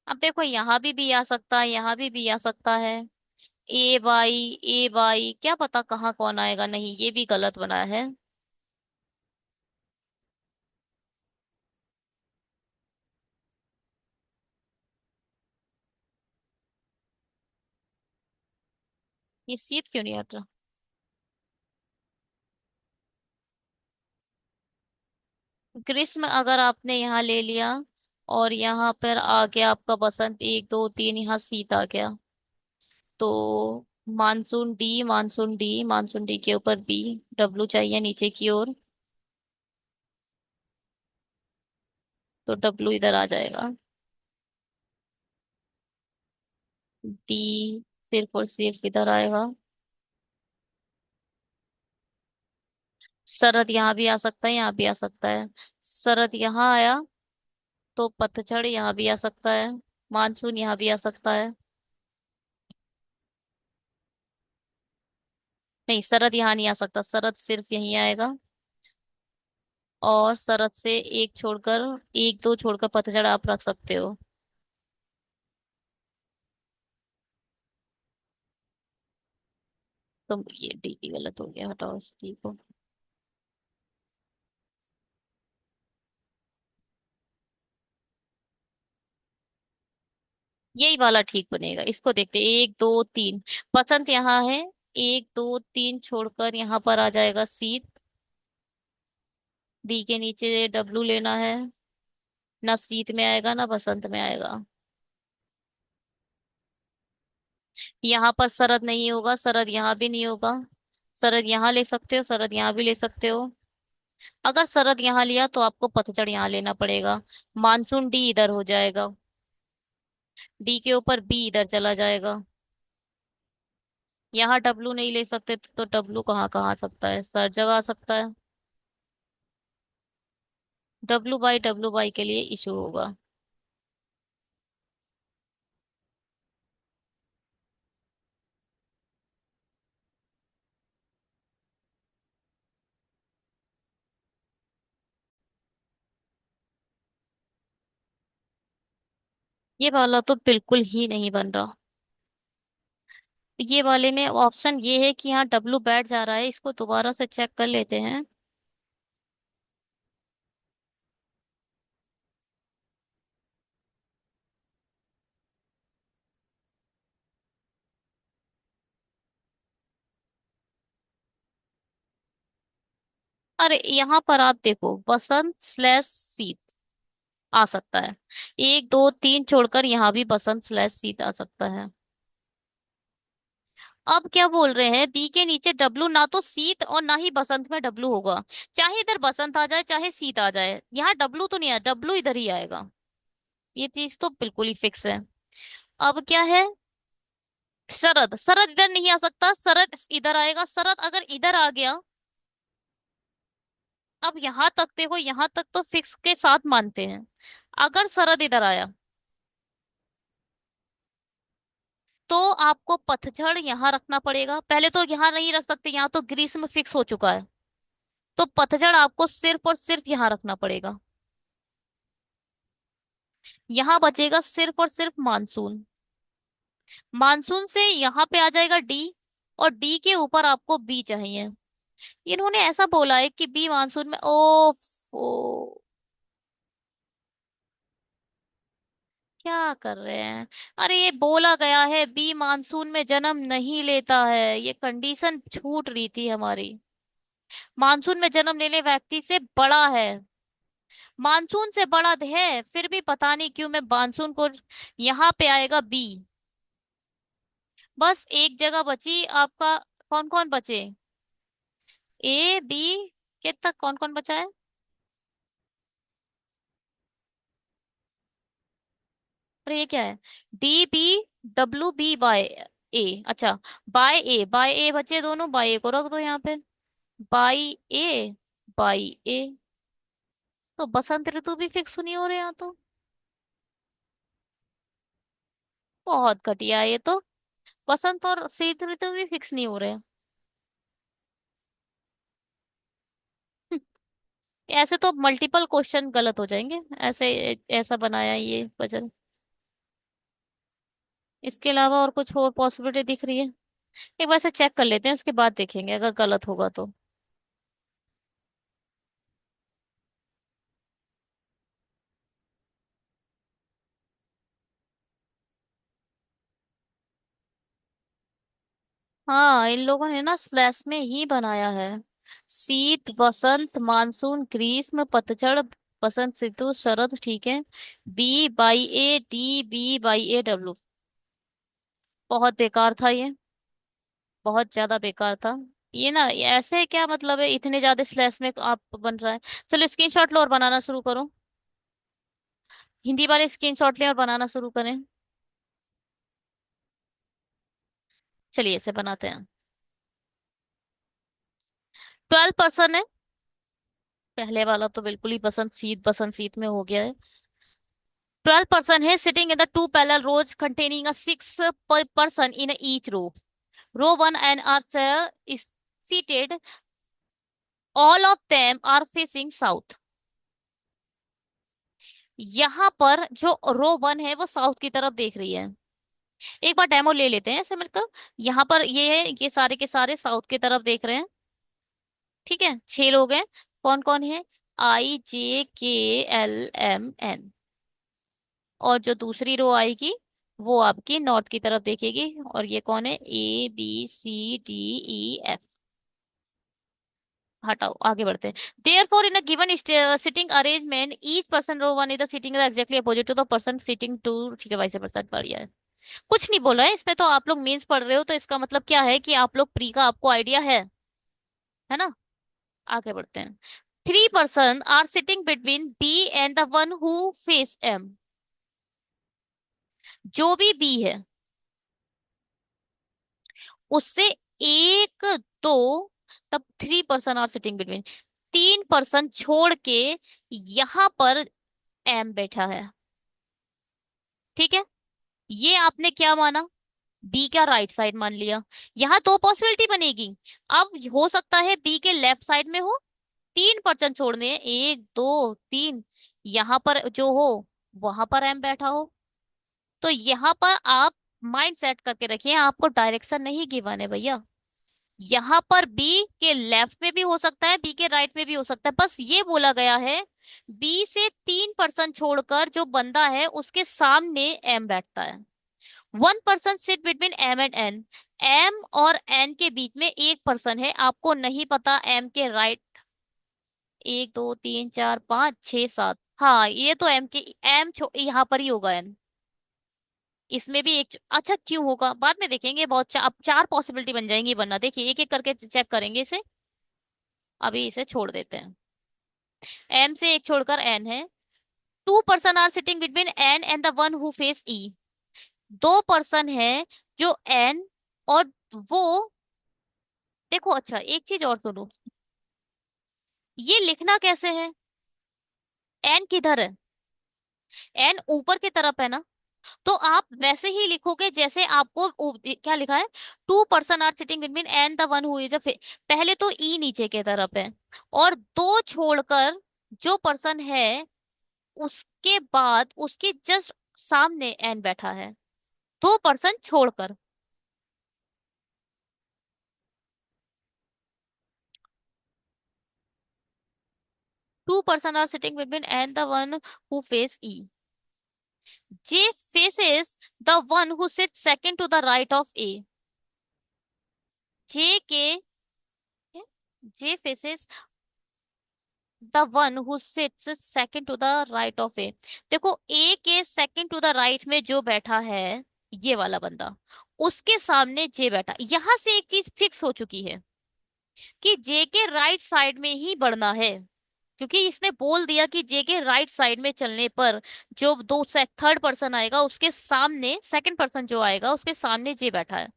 Speaker 1: अब देखो यहाँ भी आ सकता है, यहाँ भी आ सकता है। ए बाई क्या पता कहाँ कौन आएगा, नहीं ये भी गलत बना है। ये शीत क्यों नहीं हट रहा। ग्रीष्म अगर आपने यहाँ ले लिया और यहाँ पर आ गया आपका बसंत, एक दो तीन, यहाँ शीत आ गया, तो मानसून डी के ऊपर बी, डब्लू चाहिए नीचे की ओर, तो डब्लू इधर आ जाएगा। डी सिर्फ और सिर्फ इधर आएगा। शरद यहाँ भी आ सकता है, यहाँ भी आ सकता है। शरद यहाँ आया तो पतझड़ यहाँ भी आ सकता है, मानसून यहाँ भी आ सकता है। नहीं, शरद यहाँ नहीं आ सकता, शरद सिर्फ यहीं आएगा। और शरद से एक छोड़कर, एक दो छोड़कर पतझड़ आप रख सकते हो। तो ये डी भी गलत हो गया, हटाओ इस डी को। यही वाला ठीक बनेगा, इसको देखते हैं। एक दो तीन, बसंत यहाँ है, एक दो तीन छोड़कर यहाँ पर आ जाएगा शीत। डी के नीचे डब्लू लेना है, ना शीत में आएगा ना बसंत में आएगा। यहाँ पर शरद नहीं होगा, शरद यहाँ भी नहीं होगा। शरद यहाँ ले सकते हो, शरद यहाँ भी ले सकते हो। अगर शरद यहाँ लिया तो आपको पतझड़ यहाँ लेना पड़ेगा। मानसून डी इधर हो जाएगा, डी के ऊपर बी इधर चला जाएगा। यहाँ डब्लू नहीं ले सकते तो डब्लू कहाँ कहाँ आ सकता है, सर जगह आ सकता है। डब्लू बाई के लिए इशू होगा। ये वाला तो बिल्कुल ही नहीं बन रहा। ये वाले में ऑप्शन ये है कि यहाँ डब्लू बैठ जा रहा है, इसको दोबारा से चेक कर लेते हैं। अरे यहाँ पर आप देखो, बसंत स्लैश शीत आ सकता है। एक दो तीन छोड़कर यहाँ भी बसंत स्लैश शीत आ सकता है। अब क्या बोल रहे हैं, बी के नीचे डब्लू, ना तो शीत और ना ही बसंत में डब्लू होगा। चाहे इधर बसंत आ जाए चाहे शीत आ जाए, यहाँ डब्लू तो नहीं आया, डब्लू इधर ही आएगा। ये चीज तो बिल्कुल ही फिक्स है। अब क्या है, शरद, शरद इधर नहीं आ सकता, शरद इधर आएगा। शरद अगर इधर आ गया, अब यहाँ तक देखो, यहाँ तक तो फिक्स के साथ मानते हैं। अगर शरद इधर आया तो आपको पतझड़ यहाँ रखना पड़ेगा। पहले तो यहाँ नहीं रख सकते, यहाँ तो ग्रीष्म फिक्स हो चुका है, तो पतझड़ आपको सिर्फ और सिर्फ यहाँ रखना पड़ेगा। यहाँ बचेगा सिर्फ और सिर्फ मानसून। मानसून से यहाँ पे आ जाएगा डी, और डी के ऊपर आपको बी चाहिए। इन्होंने ऐसा बोला है कि बी मानसून में, ओ क्या कर रहे हैं। अरे ये बोला गया है बी मानसून में जन्म नहीं लेता है, ये कंडीशन छूट रही थी हमारी। मानसून में जन्म लेने व्यक्ति से बड़ा है, मानसून से बड़ा है, फिर भी पता नहीं क्यों मैं मानसून को, यहाँ पे आएगा बी। बस एक जगह बची आपका। कौन कौन बचे? ए बी के तक कौन कौन बचा है? अरे ये क्या है? D B W B by A. अच्छा, बाय ए बचे दोनों, बाय ए को रख दो यहाँ पे। बाई ए, बाई ए। तो बसंत ऋतु भी फिक्स नहीं हो रहे यहाँ तो। बहुत घटिया है ये तो। बसंत और शीत ऋतु भी फिक्स नहीं हो रहे हैं। ऐसे तो मल्टीपल क्वेश्चन गलत हो जाएंगे। ऐसे ऐसा बनाया ये पजल। इसके अलावा और कुछ और पॉसिबिलिटी दिख रही है? एक बार से चेक कर लेते हैं, उसके बाद देखेंगे अगर गलत होगा तो। हाँ, इन लोगों ने ना स्लैश में ही बनाया है। शीत, बसंत, मानसून, ग्रीष्म, पतझड़, बसंत ऋतु, शरद, ठीक है। B by A, D B by A W. बहुत बेकार था ये। बहुत ज्यादा बेकार था। ये ना, ये ऐसे क्या मतलब है, इतने ज्यादा स्लैश में आप बन रहा है। चलो स्क्रीनशॉट लो और बनाना शुरू करो। हिंदी वाले स्क्रीनशॉट लें और बनाना शुरू करें। चलिए इसे बनाते हैं। 12% है। पहले वाला तो बिल्कुल ही बसंत सीत में हो गया है। 12% है sitting in the two parallel rows containing a six person in each row. Row one and R is seated, all of them are facing south। यहाँ पर जो रो वन है वो साउथ की तरफ देख रही है। एक बार डेमो ले लेते हैं ऐसे मिलकर। यहाँ पर ये है, ये सारे के सारे साउथ की तरफ देख रहे हैं। ठीक है, 6 लोग हैं। कौन कौन है? IJKLMN। और जो दूसरी रो आएगी वो आपकी नॉर्थ की तरफ देखेगी। और ये कौन है? ABCDEF। हटाओ, आगे बढ़ते हैं। Therefore in a given sitting arrangement each person row one is the sitting exactly opposite to the person sitting two. ठीक है, 22%, बढ़िया है। कुछ नहीं बोला है इसमें तो। आप लोग मेंस पढ़ रहे हो तो इसका मतलब क्या है कि आप लोग प्री का आपको आइडिया है ना। आगे बढ़ते हैं। 3 person are sitting between B and the one who face M. जो भी बी है उससे एक, दो, तब 3 person are sitting between. 3 person छोड़ के यहां पर एम बैठा है। ठीक है, ये आपने क्या माना? बी का राइट साइड मान लिया। यहाँ दो पॉसिबिलिटी बनेगी। अब हो सकता है बी के लेफ्ट साइड में हो। 3 पर्सन छोड़ने हैं, 1 2 3। यहाँ पर जो हो वहां पर एम बैठा हो। तो यहाँ पर आप माइंड सेट करके रखिए, आपको डायरेक्शन नहीं गिवन है भैया। यहाँ पर बी के लेफ्ट में भी हो सकता है, बी के राइट में भी हो सकता है। बस ये बोला गया है बी से 3 पर्सन छोड़कर जो बंदा है उसके सामने एम बैठता है। 1 person sit between M and N. M और एन के बीच में 1 पर्सन है, आपको नहीं पता एम के राइट। 1 2 3 4 5 6 7। हाँ, ये तो एम के, एम यहाँ पर ही होगा एन। इसमें भी एक, अच्छा क्यों होगा बाद में देखेंगे। बहुत अब 4 पॉसिबिलिटी बन जाएंगी, वरना देखिए एक एक करके चेक करेंगे इसे। अभी इसे छोड़ देते हैं। एम से एक छोड़कर एन है। 2 person are sitting between N and the one who face E. 2 person है जो एन और वो, देखो अच्छा एक चीज और सुनो। ये लिखना कैसे है? एन किधर है? एन ऊपर की तरफ है ना। तो आप वैसे ही लिखोगे जैसे आपको क्या लिखा है। 2 person are sitting between and the one who is पहले तो ई नीचे की तरफ है। और दो छोड़कर जो पर्सन है उसके बाद उसके जस्ट सामने एन बैठा है। 2 पर्सन छोड़कर। 2 person are sitting between and the one who face E. J faces the one who sit second to the right of A. J K, J faces the one who sits second to the right of A. देखो ए के सेकंड टू द राइट में जो बैठा है ये वाला बंदा, उसके सामने जे बैठा। यहां से एक चीज फिक्स हो चुकी है कि जे के राइट साइड में ही बढ़ना है, क्योंकि इसने बोल दिया कि जे के राइट साइड में चलने पर जो थर्ड पर्सन आएगा उसके सामने, सेकंड पर्सन जो आएगा उसके सामने जे बैठा है।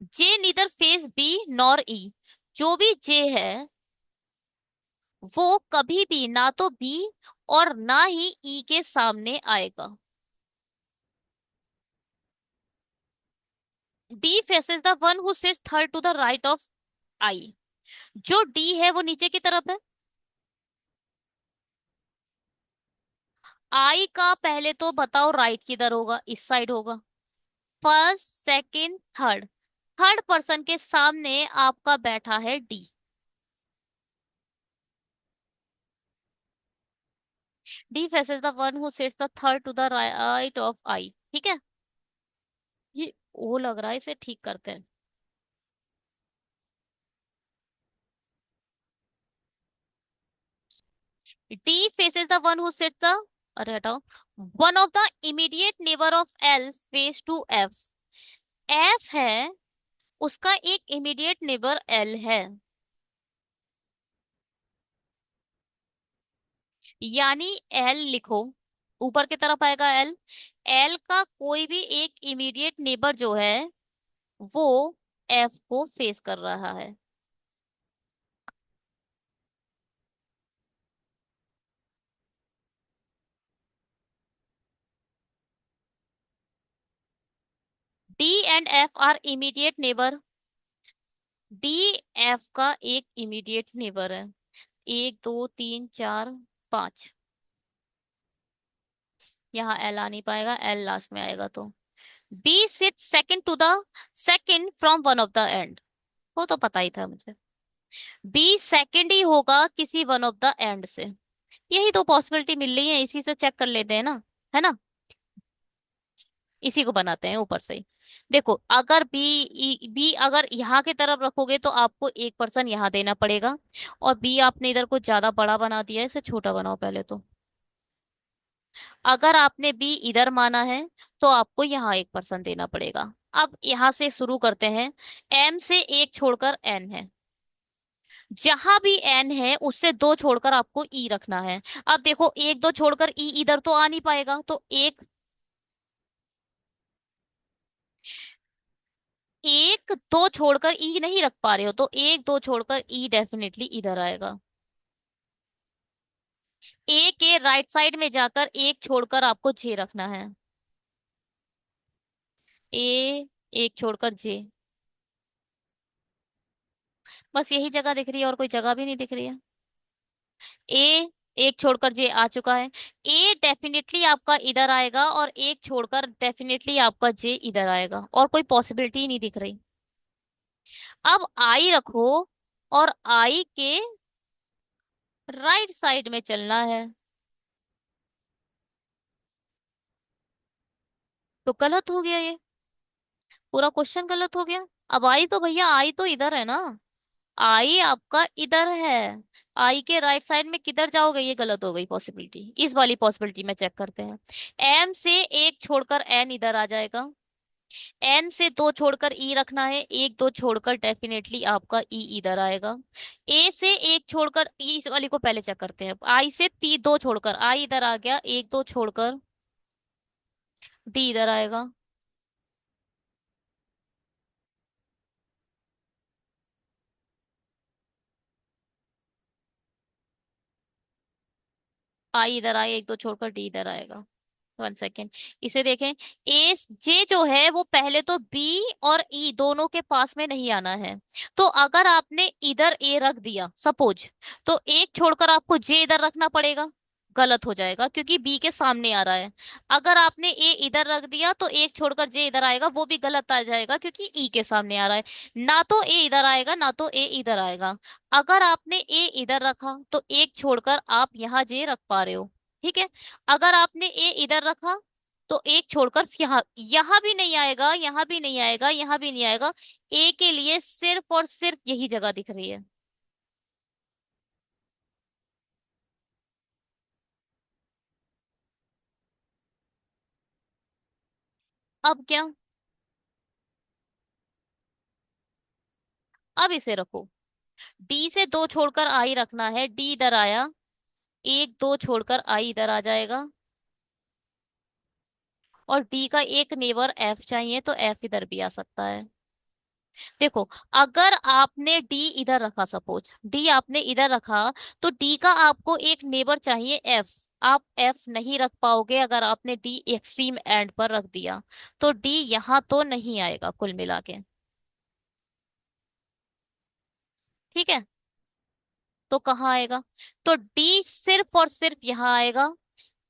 Speaker 1: जे नीदर फेस बी नॉर ई, जो भी जे है वो कभी भी ना तो बी और ना ही ई के सामने आएगा। D faces the one who sits third to the right of I. जो डी है वो नीचे की तरफ है। आई का पहले तो बताओ राइट किधर होगा, इस साइड होगा। First second third, third person के सामने आपका बैठा है D. D faces the one who sits the third to the right of I, ठीक है। ये ओ लग रहा है, इसे ठीक करते हैं। D faces the one who sits the, अरे हटाओ, one of the immediate neighbour of L face to F. F है, उसका एक इमीडिएट नेबर एल है, यानी एल लिखो, ऊपर की तरफ आएगा एल। एल का कोई भी एक इमीडिएट नेबर जो है वो एफ को फेस कर रहा है। D and F are immediate neighbour. D F का एक इमीडिएट नेबर है, एक दो तीन चार पांच। यहाँ एल आ नहीं पाएगा, एल लास्ट में आएगा तो। B sit second to the second from one of the end, वो तो पता ही था मुझे। बी सेकंड ही होगा किसी वन ऑफ द एंड से। यही तो पॉसिबिलिटी मिल रही है, इसी से चेक कर लेते हैं ना, है ना। इसी को बनाते हैं ऊपर से ही। देखो अगर बी अगर यहाँ की तरफ रखोगे तो आपको एक पर्सन यहाँ देना पड़ेगा, और बी आपने इधर को ज्यादा बड़ा बना दिया है, इसे छोटा बनाओ पहले तो। अगर आपने बी इधर माना है तो आपको यहाँ एक पर्सन देना पड़ेगा। अब यहाँ से शुरू करते हैं। एम से एक छोड़कर एन है, जहां भी एन है उससे दो छोड़कर आपको ई रखना है। अब देखो एक दो छोड़कर ई इधर तो आ नहीं पाएगा, तो एक, एक दो छोड़कर ई नहीं रख पा रहे हो तो एक दो छोड़कर ई डेफिनेटली इधर आएगा। ए के राइट साइड में जाकर एक छोड़कर आपको जे रखना है। ए, एक छोड़कर जे, बस यही जगह दिख रही है और कोई जगह भी नहीं दिख रही है। ए, एक छोड़कर जे आ चुका है। ए डेफिनेटली आपका इधर आएगा और एक छोड़कर डेफिनेटली आपका जे इधर आएगा, और कोई पॉसिबिलिटी ही नहीं दिख रही। अब आई रखो और आई के राइट साइड में चलना है। तो गलत हो गया ये, पूरा क्वेश्चन गलत हो गया। अब आई तो भैया, आई तो इधर है ना, आई आपका इधर है। आई के राइट साइड में किधर जाओगे, ये गलत हो गई पॉसिबिलिटी। इस वाली पॉसिबिलिटी में चेक करते हैं। एम से एक छोड़कर एन इधर आ जाएगा। एन से दो छोड़कर ई रखना है, एक दो छोड़कर डेफिनेटली आपका ई इधर आएगा। ए से एक छोड़कर ई, इस वाली को पहले चेक करते हैं। आई से दो छोड़कर आई इधर आ गया, एक दो छोड़कर डी इधर आएगा। आई इधर आए, एक दो छोड़कर डी इधर आएगा। वन सेकेंड, इसे देखें। ए जे जो है वो पहले तो बी और ई दोनों के पास में नहीं आना है। तो अगर आपने इधर ए रख दिया सपोज, तो एक छोड़कर आपको जे इधर रखना पड़ेगा, गलत हो जाएगा क्योंकि बी के सामने आ रहा है। अगर आपने ए इधर रख दिया तो एक छोड़कर जे इधर आएगा, वो भी गलत आ जाएगा क्योंकि ई के सामने आ रहा है। ना तो ए इधर आएगा ना तो ए इधर आएगा। अगर आपने ए इधर रखा तो एक छोड़कर आप यहाँ जे रख पा रहे हो, ठीक है। अगर आपने ए इधर रखा तो एक छोड़कर यहाँ, यहाँ भी नहीं आएगा, यहाँ भी नहीं आएगा, यहाँ भी नहीं आएगा। ए के लिए सिर्फ और सिर्फ यही जगह दिख रही है। अब क्या? अब इसे रखो। डी से दो छोड़कर आई रखना है, डी इधर आया, एक दो छोड़कर आई इधर आ जाएगा, और डी का एक नेबर एफ चाहिए तो एफ इधर भी आ सकता है। देखो, अगर आपने डी इधर रखा, सपोज डी आपने इधर रखा, तो डी का आपको एक नेबर चाहिए एफ। आप एफ नहीं रख पाओगे अगर आपने डी एक्सट्रीम एंड पर रख दिया, तो डी यहाँ तो नहीं आएगा कुल मिला के। ठीक है, तो कहाँ आएगा? तो डी सिर्फ और सिर्फ यहाँ आएगा,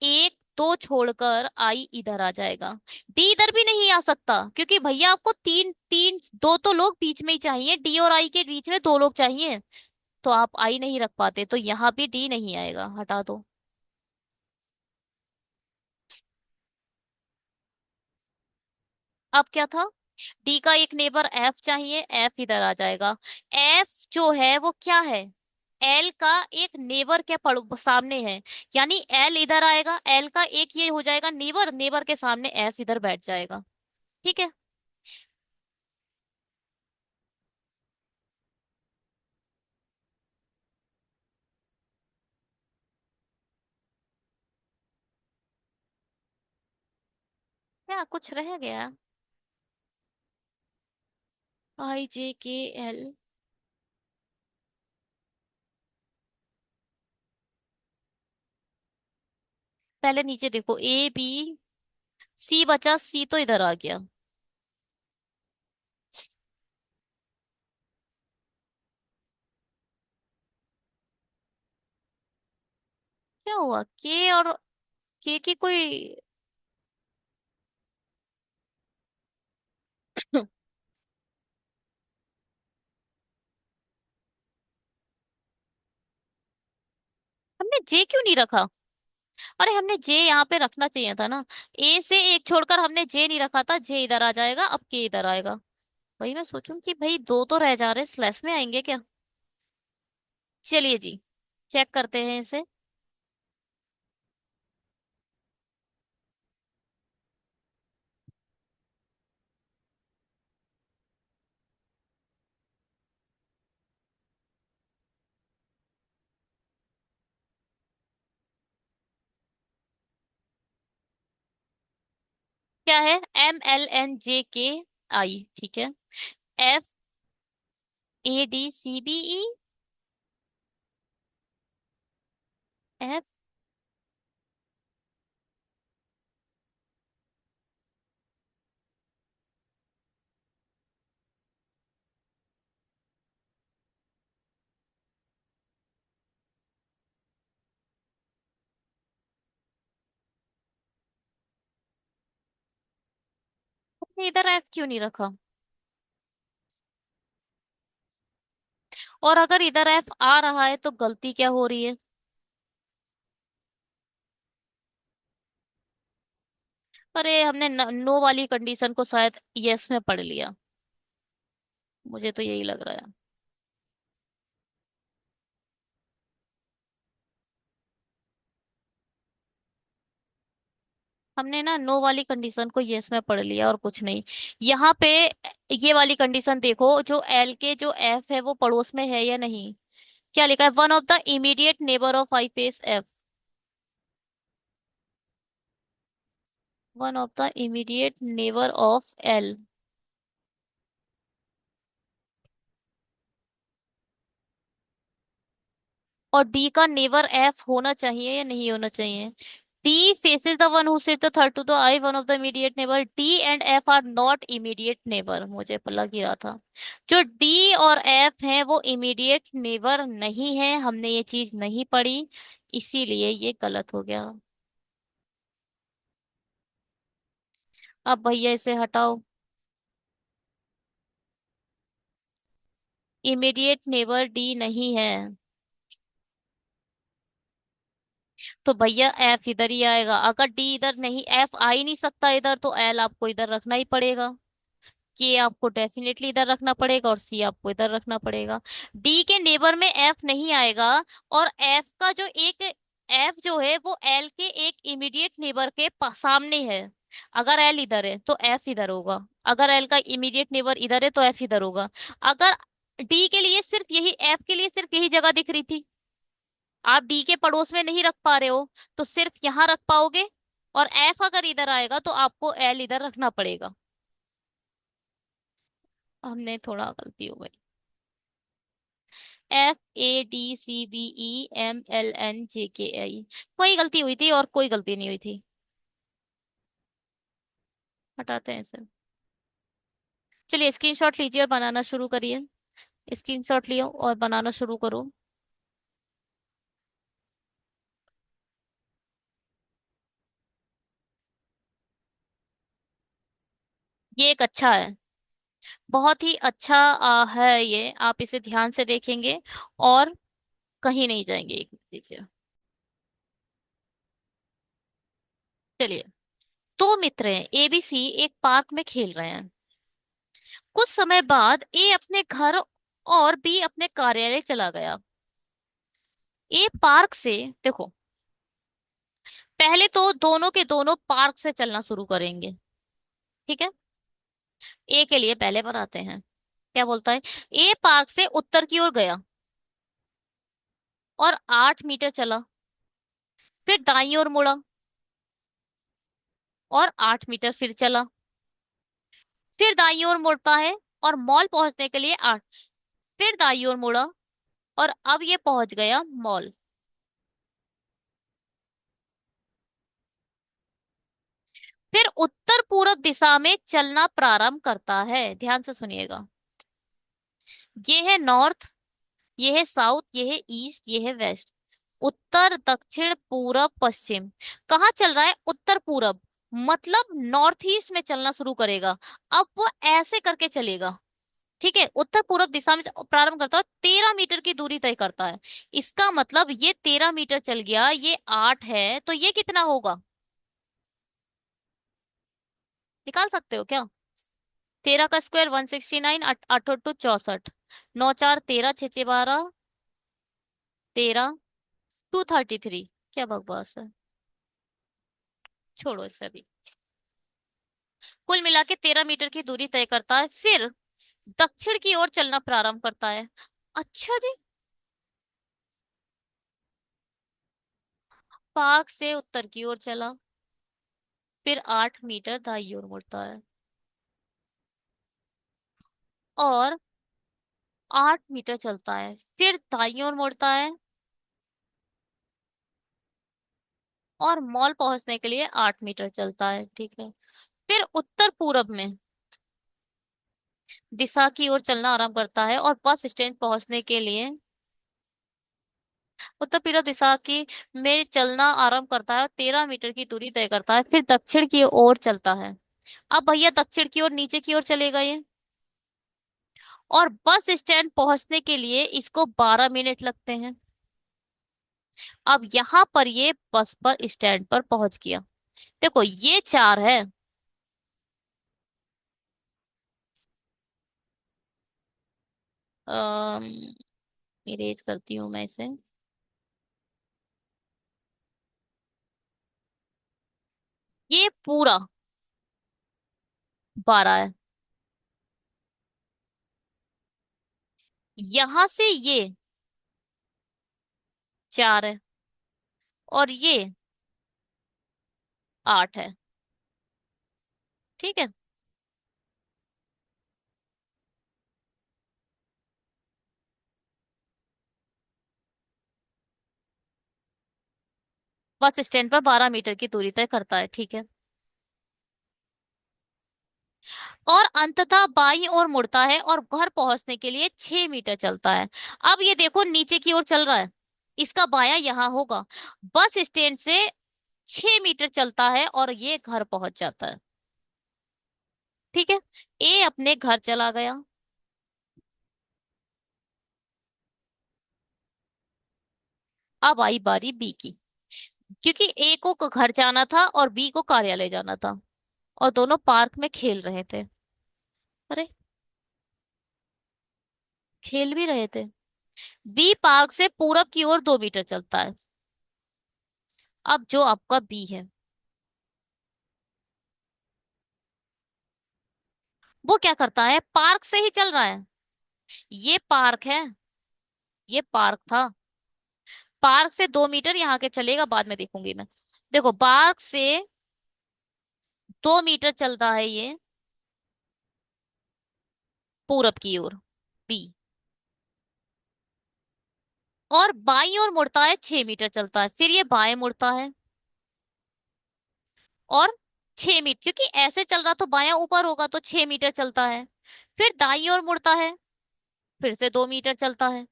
Speaker 1: एक दो छोड़कर आई इधर आ जाएगा। डी इधर भी नहीं आ सकता, क्योंकि भैया आपको तीन तीन दो तो लोग बीच में ही चाहिए, डी और आई के बीच में दो लोग चाहिए, तो आप आई नहीं रख पाते, तो यहाँ भी डी नहीं आएगा, हटा दो। अब क्या था? डी का एक नेबर एफ चाहिए, एफ इधर आ जाएगा। एफ जो है वो क्या है? एल का एक नेबर के सामने है, यानी एल इधर आएगा, एल का एक ये हो जाएगा नेबर, नेबर के सामने एफ इधर बैठ जाएगा। ठीक है। क्या कुछ रह गया? आई जे के एल। पहले नीचे देखो, ए बी सी बचा, सी तो इधर आ गया। क्या हुआ? के और के की कोई हमने जे क्यों नहीं रखा? अरे हमने जे यहाँ पे रखना चाहिए था ना। ए से एक छोड़कर हमने जे नहीं रखा था, जे इधर आ जाएगा, अब के इधर आएगा। वही मैं सोचूं कि भाई दो तो रह जा रहे, स्लैश में आएंगे क्या? चलिए जी, चेक करते हैं इसे। क्या है? MLNJK I, ठीक है। FADCBE, F. इधर एफ क्यों नहीं रखा? और अगर इधर एफ आ रहा है तो गलती क्या हो रही है? अरे हमने नो वाली कंडीशन को शायद यस में पढ़ लिया, मुझे तो यही लग रहा है। हमने ना नो वाली कंडीशन को यस में पढ़ लिया और कुछ नहीं। यहाँ पे ये वाली कंडीशन देखो, जो एल के जो एफ है वो पड़ोस में है या नहीं। क्या लिखा है? One of the immediate neighbour of I face F. One of the immediate neighbour of L. और डी का नेबर एफ होना चाहिए या नहीं होना चाहिए? D faces the one who sit the third to the I, one of the immediate neighbour. D and F are not immediate neighbour, मुझे लग ही रहा था। जो डी और एफ हैं वो इमीडिएट नेबर नहीं है, हमने ये चीज नहीं पढ़ी, इसीलिए ये गलत हो गया। अब भैया इसे हटाओ। इमीडिएट नेबर डी नहीं है, तो भैया एफ इधर ही आएगा। अगर डी इधर नहीं, एफ आ ही नहीं सकता इधर, तो एल आपको इधर रखना ही पड़ेगा, के आपको डेफिनेटली इधर रखना पड़ेगा, और सी आपको इधर रखना पड़ेगा। डी के नेबर में एफ नहीं आएगा, और एफ जो है वो एल के एक इमीडिएट नेबर के सामने है, अगर एल इधर है तो एफ इधर होगा, अगर एल का इमीडिएट नेबर इधर है तो एफ इधर होगा। अगर डी के लिए सिर्फ यही, एफ के लिए सिर्फ यही जगह दिख रही थी, आप डी के पड़ोस में नहीं रख पा रहे हो, तो सिर्फ यहां रख पाओगे। और एफ अगर इधर आएगा तो आपको एल इधर रखना पड़ेगा। हमने थोड़ा गलती हो गई। F A D C B E M L N J K I, वही गलती हुई थी और कोई गलती नहीं हुई थी। हटाते हैं इसे। चलिए स्क्रीनशॉट लीजिए और बनाना शुरू करिए। स्क्रीनशॉट लियो और बनाना शुरू करो। ये एक अच्छा है, बहुत ही अच्छा है ये, आप इसे ध्यान से देखेंगे और कहीं नहीं जाएंगे। एक मिनट दीजिए। चलिए, दो मित्र हैं एबीसी एक पार्क में खेल रहे हैं। कुछ समय बाद ए अपने घर और बी अपने कार्यालय चला गया। ए पार्क से, देखो, पहले तो दोनों के दोनों पार्क से चलना शुरू करेंगे। ठीक है, ए के लिए पहले बनाते हैं। क्या बोलता है? ए पार्क से उत्तर की ओर गया और 8 मीटर चला, फिर दाईं ओर मुड़ा और 8 मीटर फिर चला, फिर दाईं ओर मुड़ता है और मॉल पहुंचने के लिए 8, फिर दाईं ओर मुड़ा और अब ये पहुंच गया मॉल। फिर उत्तर पूरब दिशा में चलना प्रारंभ करता है। ध्यान से सुनिएगा। ये है नॉर्थ, ये है साउथ, ये है ईस्ट, ये है वेस्ट। उत्तर दक्षिण पूरब पश्चिम। कहाँ चल रहा है? उत्तर पूरब, मतलब नॉर्थ ईस्ट में चलना शुरू करेगा। अब वो ऐसे करके चलेगा। ठीक है, उत्तर पूरब दिशा में प्रारंभ करता है, 13 मीटर की दूरी तय करता है। इसका मतलब ये 13 मीटर चल गया, ये 8 है, तो ये कितना होगा? निकाल सकते हो क्या? 13 का स्क्वायर 169, 8 8 64, 9 4 13, 6 6 12, 13, 233। क्या बकवास है, छोड़ो इसे अभी। कुल मिला के 13 मीटर की दूरी तय करता है, फिर दक्षिण की ओर चलना प्रारंभ करता है। अच्छा जी, पार्क से उत्तर की ओर चला, फिर 8 मीटर दाईं ओर मुड़ता है और 8 मीटर चलता है, फिर दाईं ओर मुड़ता है और मॉल पहुंचने के लिए 8 मीटर चलता है। ठीक है, फिर उत्तर पूरब में दिशा की ओर चलना आरंभ करता है और बस स्टैंड पहुंचने के लिए उत्तर पूर्व दिशा की में चलना आरंभ करता है और 13 मीटर की दूरी तय करता है, फिर दक्षिण की ओर चलता है। अब भैया दक्षिण की ओर नीचे की ओर चलेगा ये, और बस स्टैंड पहुंचने के लिए इसको 12 मिनट लगते हैं। अब यहाँ पर ये बस पर स्टैंड पर पहुंच गया। देखो ये 4 है, इरेज करती हूँ मैं इसे। ये पूरा 12 है, यहां से ये 4 है और ये 8 है। ठीक है, बस स्टैंड पर 12 मीटर की दूरी तय करता है। ठीक है, और अंततः बाईं ओर मुड़ता है और घर पहुंचने के लिए 6 मीटर चलता है। अब ये देखो नीचे की ओर चल रहा है, इसका बायां यहाँ होगा। बस स्टैंड से 6 मीटर चलता है और ये घर पहुंच जाता है। ठीक है, ए अपने घर चला गया। अब आई बारी बी की, क्योंकि ए को घर जाना था और बी को कार्यालय जाना था और दोनों पार्क में खेल रहे थे। अरे, खेल भी रहे थे। बी पार्क से पूरब की ओर 2 मीटर चलता है। अब जो आपका बी है, वो क्या करता है, पार्क से ही चल रहा है। ये पार्क है, ये पार्क था। पार्क से 2 मीटर यहाँ के चलेगा, बाद में देखूंगी मैं। देखो, पार्क से 2 मीटर चलता है ये पूरब की ओर, बी। और बाईं ओर मुड़ता है, 6 मीटर चलता है, फिर ये बाएं मुड़ता है और 6 मीटर, क्योंकि ऐसे चल रहा तो बायां ऊपर होगा, तो 6 मीटर चलता है। फिर दाईं ओर मुड़ता है, फिर से 2 मीटर चलता है।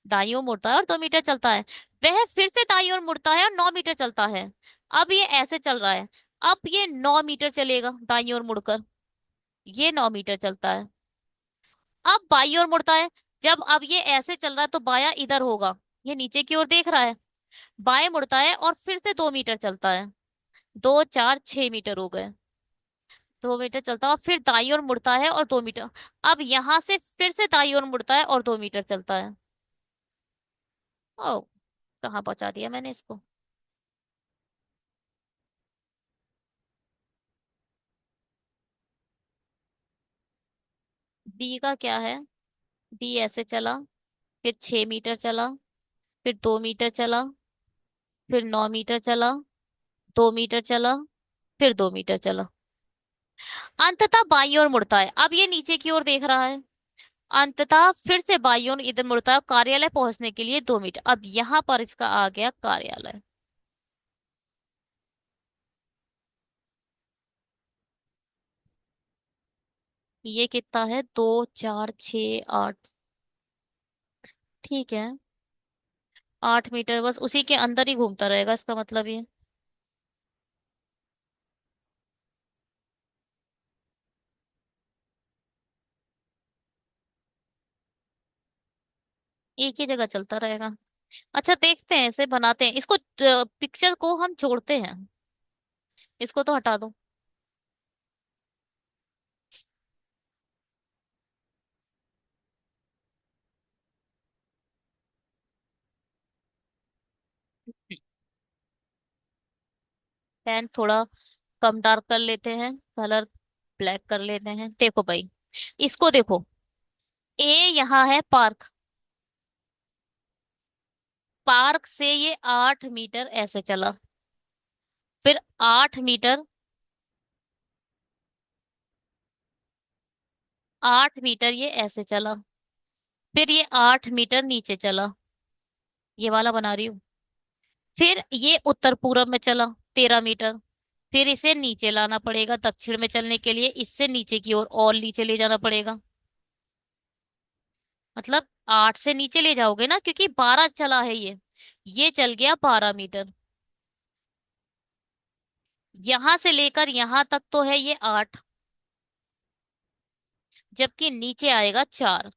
Speaker 1: दाईं ओर मुड़ता है और 2 मीटर चलता है। वह फिर से दाईं ओर मुड़ता है और 9 मीटर चलता है। अब ये ऐसे चल रहा है। अब ये 9 मीटर चलेगा दाईं ओर मुड़कर, ये 9 मीटर चलता है। अब बाईं ओर मुड़ता है। जब अब ये ऐसे चल रहा है तो बायां इधर होगा, ये नीचे की ओर देख रहा है। बाएं मुड़ता है और फिर से 2 मीटर चलता है। 2 4 6 मीटर हो गए। 2 मीटर चलता है और फिर दाईं ओर मुड़ता है और 2 मीटर। अब यहां से फिर से दाईं ओर मुड़ता है और 2 मीटर चलता है। ओ, कहाँ पहुंचा दिया मैंने इसको। बी का क्या है, बी ऐसे चला, फिर 6 मीटर चला, फिर 2 मीटर चला, फिर 9 मीटर चला, 2 मीटर चला, फिर 2 मीटर चला। अंततः बाईं ओर मुड़ता है, अब ये नीचे की ओर देख रहा है। अंततः फिर से बाईं ओर इधर मुड़ता है, कार्यालय पहुंचने के लिए 2 मीटर। अब यहाँ पर इसका आ गया कार्यालय। ये कितना है, 2 4 6 8। ठीक है, 8 मीटर, बस उसी के अंदर ही घूमता रहेगा, इसका मतलब ये। एक ही जगह चलता रहेगा। अच्छा, देखते हैं, ऐसे बनाते हैं इसको, पिक्चर को हम जोड़ते हैं। इसको तो हटा दो। पेन थोड़ा कम डार्क कर लेते हैं, कलर ब्लैक कर लेते हैं। देखो भाई, इसको देखो। ए यहाँ है पार्क, पार्क से ये 8 मीटर ऐसे चला, फिर 8 मीटर, 8 मीटर ये ऐसे चला, फिर ये 8 मीटर नीचे चला, ये वाला बना रही हूँ। फिर ये उत्तर पूरब में चला, 13 मीटर। फिर इसे नीचे लाना पड़ेगा, दक्षिण में चलने के लिए इससे नीचे की ओर और नीचे ले जाना पड़ेगा। मतलब 8 से नीचे ले जाओगे ना, क्योंकि 12 चला है ये चल गया 12 मीटर। यहां से लेकर यहां तक तो है ये 8, जबकि नीचे आएगा 4।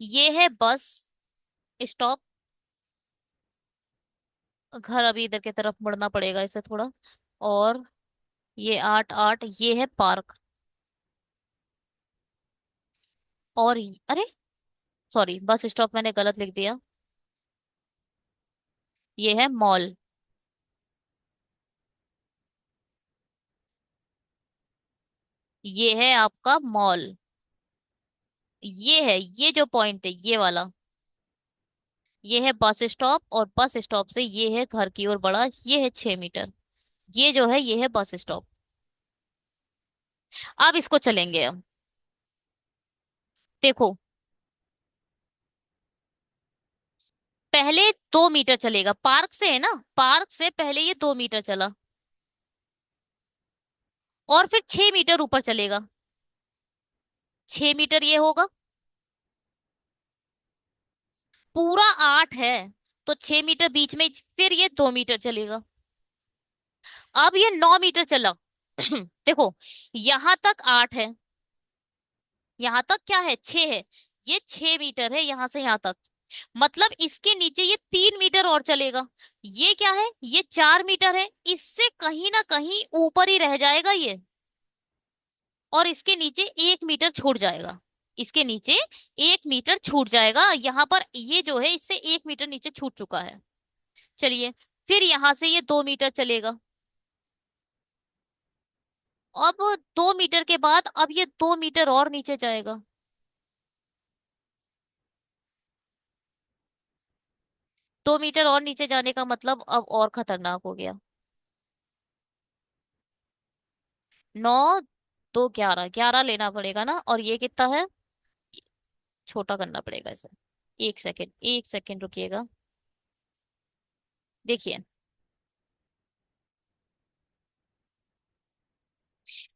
Speaker 1: ये है बस स्टॉप। घर अभी इधर की तरफ मुड़ना पड़ेगा इसे थोड़ा। और ये 8 8, ये है पार्क। और अरे, सॉरी, बस स्टॉप मैंने गलत लिख दिया। ये है मॉल। ये है आपका मॉल। ये है, ये जो पॉइंट है ये वाला, ये है बस स्टॉप। और बस स्टॉप से ये है घर की ओर बड़ा, ये है 6 मीटर। ये जो है ये है बस स्टॉप। अब इसको चलेंगे हम। देखो, पहले 2 मीटर चलेगा, पार्क से है ना, पार्क से पहले ये 2 मीटर चला, और फिर 6 मीटर ऊपर चलेगा। 6 मीटर ये होगा, पूरा 8 है, तो 6 मीटर बीच में, फिर ये 2 मीटर चलेगा। अब ये 9 मीटर चला। देखो, यहां तक 8 है, यहां तक क्या है, 6 है। ये 6 मीटर है यहां से यहां तक। मतलब इसके नीचे ये 3 मीटर और चलेगा। ये क्या है, ये 4 मीटर है, इससे कहीं ना कहीं ऊपर ही रह जाएगा ये। और इसके नीचे 1 मीटर छूट जाएगा। इसके नीचे 1 मीटर छूट जाएगा, यहाँ पर ये जो है इससे 1 मीटर नीचे छूट चुका है। चलिए, फिर यहां से ये 2 मीटर चलेगा। अब 2 मीटर के बाद अब ये 2 मीटर और नीचे जाएगा। 2 मीटर और नीचे जाने का मतलब अब और खतरनाक हो गया। 9, 2, 11, 11 लेना पड़ेगा ना, और ये कितना है? छोटा करना पड़ेगा इसे। एक सेकेंड, एक सेकेंड रुकिएगा। देखिए,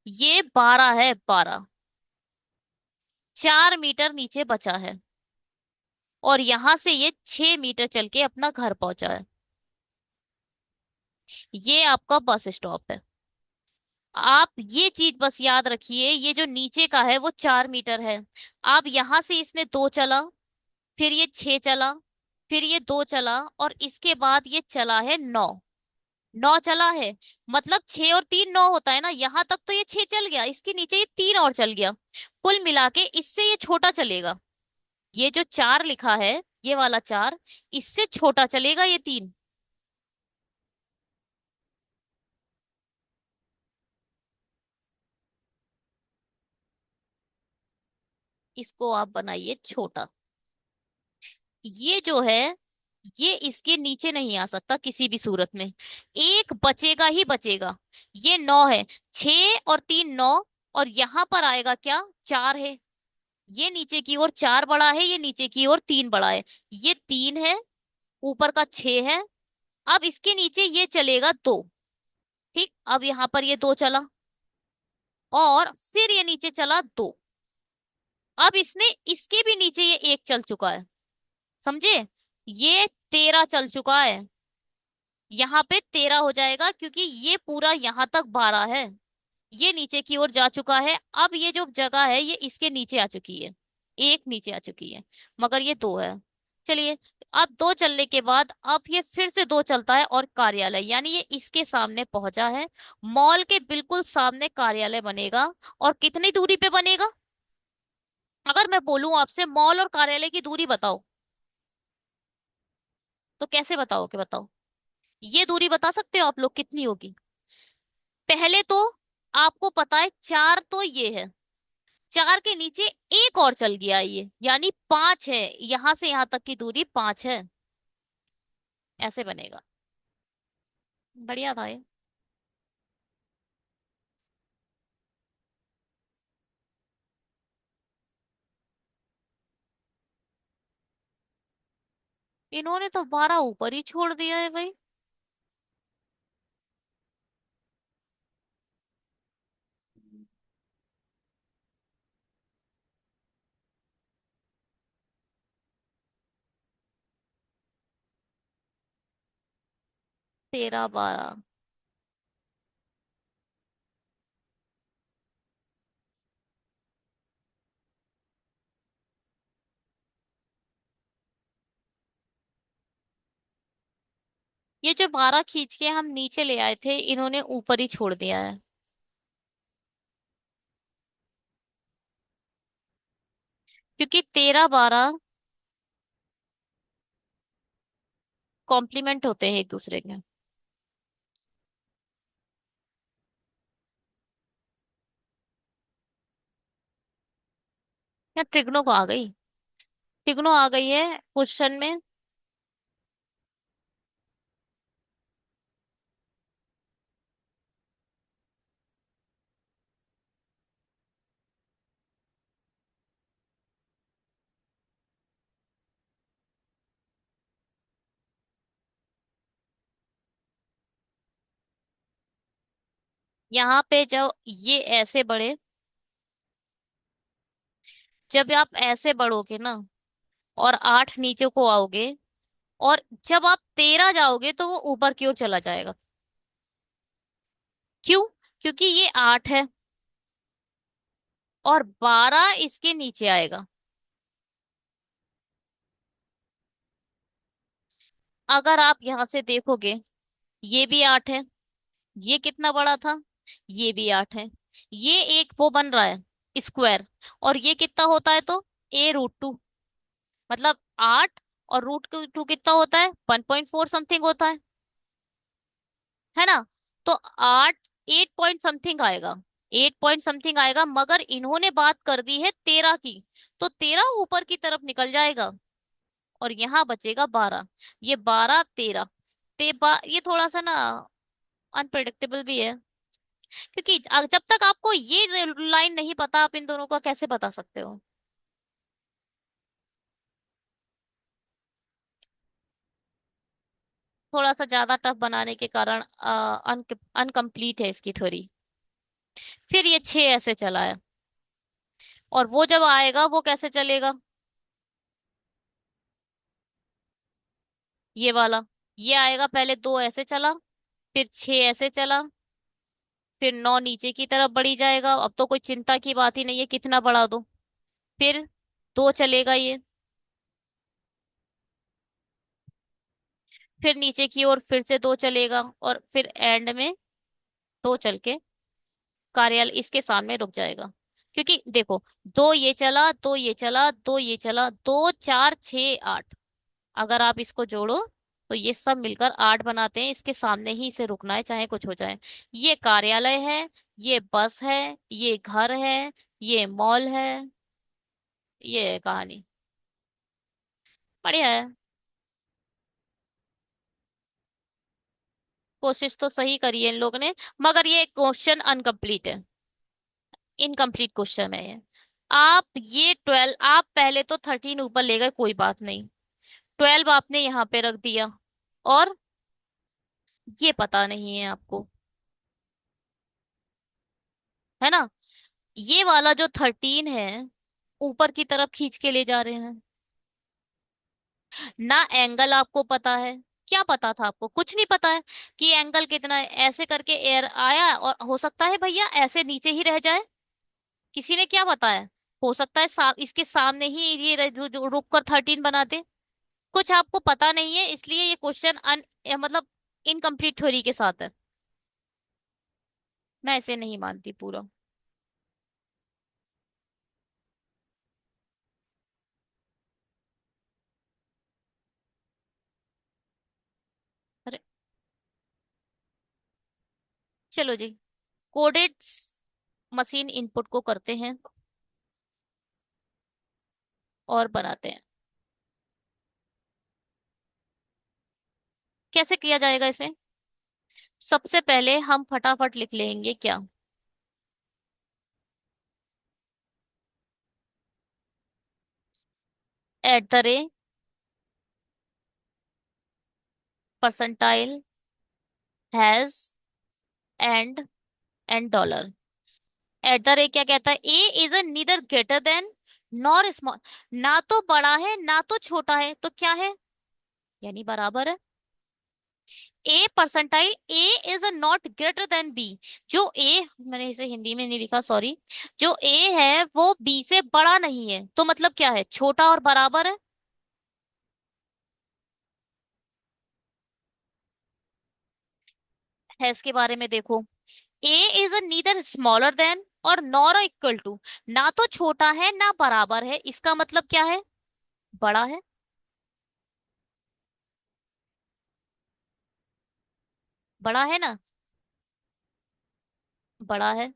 Speaker 1: ये 12 है, 12। 4 मीटर नीचे बचा है, और यहां से ये 6 मीटर चल के अपना घर पहुंचा है। ये आपका बस स्टॉप है। आप ये चीज बस याद रखिए, ये जो नीचे का है वो 4 मीटर है। अब यहां से इसने 2 चला, फिर ये 6 चला, फिर ये 2 चला, और इसके बाद ये चला है 9। 9 चला है, मतलब 6 और 3 9 होता है ना, यहां तक तो ये 6 चल गया, इसके नीचे ये 3 और चल गया। कुल मिला के इससे ये छोटा चलेगा। ये जो 4 लिखा है, ये वाला 4, इससे छोटा चलेगा ये 3। इसको आप बनाइए छोटा। ये जो है, ये इसके नीचे नहीं आ सकता किसी भी सूरत में। एक बचेगा ही बचेगा। ये 9 है। 6 और 3 9। और यहां पर आएगा क्या? 4 है। ये नीचे की ओर 4 बड़ा है, ये नीचे की ओर 3 बड़ा है। ये 3 है, ऊपर का 6 है। अब इसके नीचे ये चलेगा 2। ठीक, अब यहां पर ये 2 चला, और फिर ये नीचे चला 2। अब इसने इसके भी नीचे ये 1 चल चुका है। समझे? ये 13 चल चुका है। यहाँ पे 13 हो जाएगा, क्योंकि ये पूरा यहाँ तक 12 है। ये नीचे की ओर जा चुका है। अब ये जो जगह है ये इसके नीचे आ चुकी है। 1 नीचे आ चुकी है, मगर ये 2 है। चलिए, अब 2 चलने के बाद अब ये फिर से 2 चलता है, और कार्यालय, यानी ये इसके सामने पहुंचा है। मॉल के बिल्कुल सामने कार्यालय बनेगा। और कितनी दूरी पे बनेगा? अगर मैं बोलूं आपसे मॉल और कार्यालय की दूरी बताओ, तो कैसे बताओगे? बताओ। ये दूरी बता सकते हो आप लोग कितनी होगी? पहले तो आपको पता है 4 तो ये है। 4 के नीचे एक और चल गया ये, यानी 5 है। यहां से यहां तक की दूरी 5 है। ऐसे बनेगा। बढ़िया था ये। इन्होंने तो 12 ऊपर ही छोड़ दिया है भाई। 13 12। ये जो 12 खींच के हम नीचे ले आए थे, इन्होंने ऊपर ही छोड़ दिया है। क्योंकि 13 12 कॉम्प्लीमेंट होते हैं एक दूसरे के। क्या ट्रिग्नो को आ गई? ट्रिग्नो आ गई है क्वेश्चन में। यहाँ पे जब ये ऐसे बढ़े, जब आप ऐसे बढ़ोगे ना, और 8 नीचे को आओगे, और जब आप 13 जाओगे तो वो ऊपर की ओर चला जाएगा। क्यों? क्योंकि ये 8 है, और 12 इसके नीचे आएगा। अगर आप यहां से देखोगे, ये भी 8 है। ये कितना बड़ा था? ये भी 8 है। ये एक वो बन रहा है, स्क्वायर। और ये कितना होता है तो? A√2। मतलब 8, और √2 कितना होता है? 1.4 समथिंग होता है। है ना। तो 8 पॉइंट समथिंग आएगा, 8 पॉइंट समथिंग आएगा, मगर इन्होंने बात कर दी है 13 की। तो 13 ऊपर की तरफ निकल जाएगा और यहाँ बचेगा 12। ये 12 13, ये थोड़ा सा ना अनप्रिडिक्टेबल भी है, क्योंकि जब तक आपको ये लाइन नहीं पता, आप इन दोनों का कैसे बता सकते हो। थोड़ा सा ज्यादा टफ बनाने के कारण अनकम्प्लीट है इसकी थ्योरी। फिर ये 6 ऐसे चला है, और वो जब आएगा वो कैसे चलेगा, ये वाला। ये आएगा, पहले 2 ऐसे चला, फिर 6 ऐसे चला, फिर 9 नीचे की तरफ बढ़ी जाएगा। अब तो कोई चिंता की बात ही नहीं है कितना बढ़ा दो। फिर 2 चलेगा ये, फिर नीचे की ओर फिर से 2 चलेगा, और फिर एंड में 2 चल के कार्यालय इसके सामने रुक जाएगा। क्योंकि देखो, 2 ये चला, 2 ये चला, 2 ये चला, 2 4 6 8, अगर आप इसको जोड़ो तो ये सब मिलकर 8 बनाते हैं। इसके सामने ही इसे रुकना है, चाहे कुछ हो जाए। ये कार्यालय है, ये बस है, ये घर है, ये मॉल है। ये है कहानी। बढ़िया है। कोशिश तो सही करी है इन लोगों ने, मगर ये क्वेश्चन अनकम्प्लीट है, इनकम्प्लीट क्वेश्चन है ये। आप ये 12, आप पहले तो 13 ऊपर ले गए, कोई बात नहीं, 12 आपने यहाँ पे रख दिया, और ये पता नहीं है आपको, है ना। ये वाला जो 13 है, ऊपर की तरफ खींच के ले जा रहे हैं। ना एंगल आपको पता है, क्या पता था आपको, कुछ नहीं पता है कि एंगल कितना है। ऐसे करके एयर आया, और हो सकता है भैया ऐसे नीचे ही रह जाए, किसी ने क्या बताया। हो सकता है इसके सामने ही ये जो रुक कर 13 बना दे। कुछ आपको पता नहीं है, इसलिए ये क्वेश्चन मतलब इनकम्प्लीट थ्योरी के साथ है। मैं इसे नहीं मानती पूरा। अरे चलो जी, कोडेड मशीन इनपुट को करते हैं और बनाते हैं। कैसे किया जाएगा इसे। सबसे पहले हम फटाफट लिख लेंगे क्या, at the rate, percentile, hash, and dollar. At the rate क्या कहता है, A is a neither greater than nor small. ना तो बड़ा है ना तो छोटा है, तो क्या है, यानी बराबर है। A percentile, A is a not greater than B. जो ए, मैंने इसे हिंदी में नहीं लिखा, सॉरी। जो ए है वो बी से बड़ा नहीं है, तो मतलब क्या है, छोटा और बराबर है। इसके बारे में देखो, A is a neither smaller than और नॉर इक्वल टू। ना तो छोटा है ना बराबर है, इसका मतलब क्या है, बड़ा है। बड़ा है ना, बड़ा है।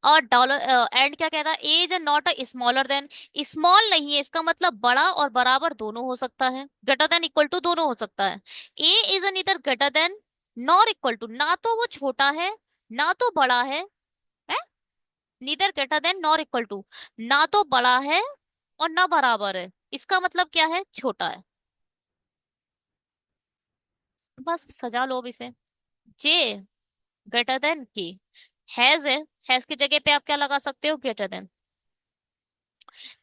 Speaker 1: और डॉलर एंड क्या कहता है, A is not a smaller than. Small नहीं है, इसका मतलब बड़ा और बराबर दोनों हो सकता है, ग्रेटर देन इक्वल टू दोनों हो सकता है। A is neither greater than nor equal to, ना तो वो छोटा है ना तो बड़ा है। Neither greater than nor equal to, ना तो बड़ा है और ना बराबर है, इसका मतलब क्या है, छोटा है। बस सजा लो अब इसे। जे ग्रेटर देन के, हैज है, हैज की जगह पे आप क्या लगा सकते हो, ग्रेटर देन।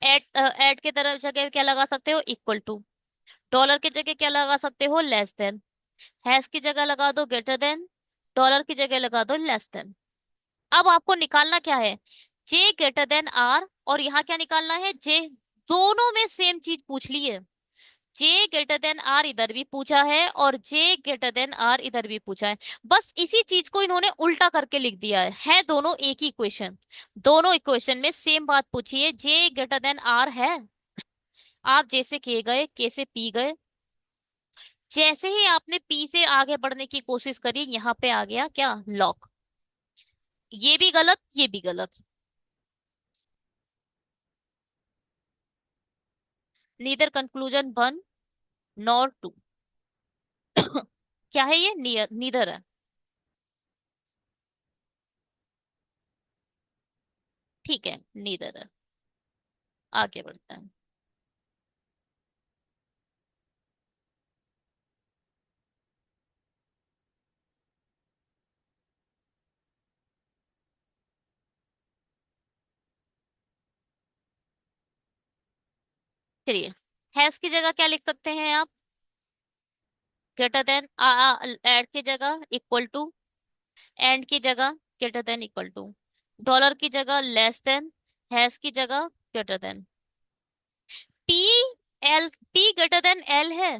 Speaker 1: एट के तरफ जगह क्या लगा सकते हो, इक्वल टू। डॉलर की जगह क्या लगा सकते हो, लेस देन। हैश की जगह लगा दो ग्रेटर देन, डॉलर की जगह लगा दो लेस देन। अब आपको निकालना क्या है, जे ग्रेटर देन आर, और यहाँ क्या निकालना है, जे। दोनों में सेम चीज पूछ ली है। जे ग्रेटर देन आर इधर भी पूछा है, और जे ग्रेटर देन आर इधर भी पूछा है। बस इसी चीज को इन्होंने उल्टा करके लिख दिया है दोनों एक ही इक्वेशन। दोनों इक्वेशन में सेम बात पूछी है, जे ग्रेटर देन आर है। आप जैसे किए गए, कैसे पी गए, जैसे ही आपने पी से आगे बढ़ने की कोशिश करी, यहाँ पे आ गया क्या, लॉक। ये भी गलत, ये भी गलत। Neither conclusion one nor two. क्या है ये, नीदर है। ठीक है, नीदर है। आगे बढ़ते हैं। चलिए, हैज की जगह क्या लिख सकते हैं आप, ग्रेटर देन, एड की जगह इक्वल टू, एंड की जगह greater than equal to, dollar की जगह लेस देन, हैज की जगह greater than. P, L, P greater than L है।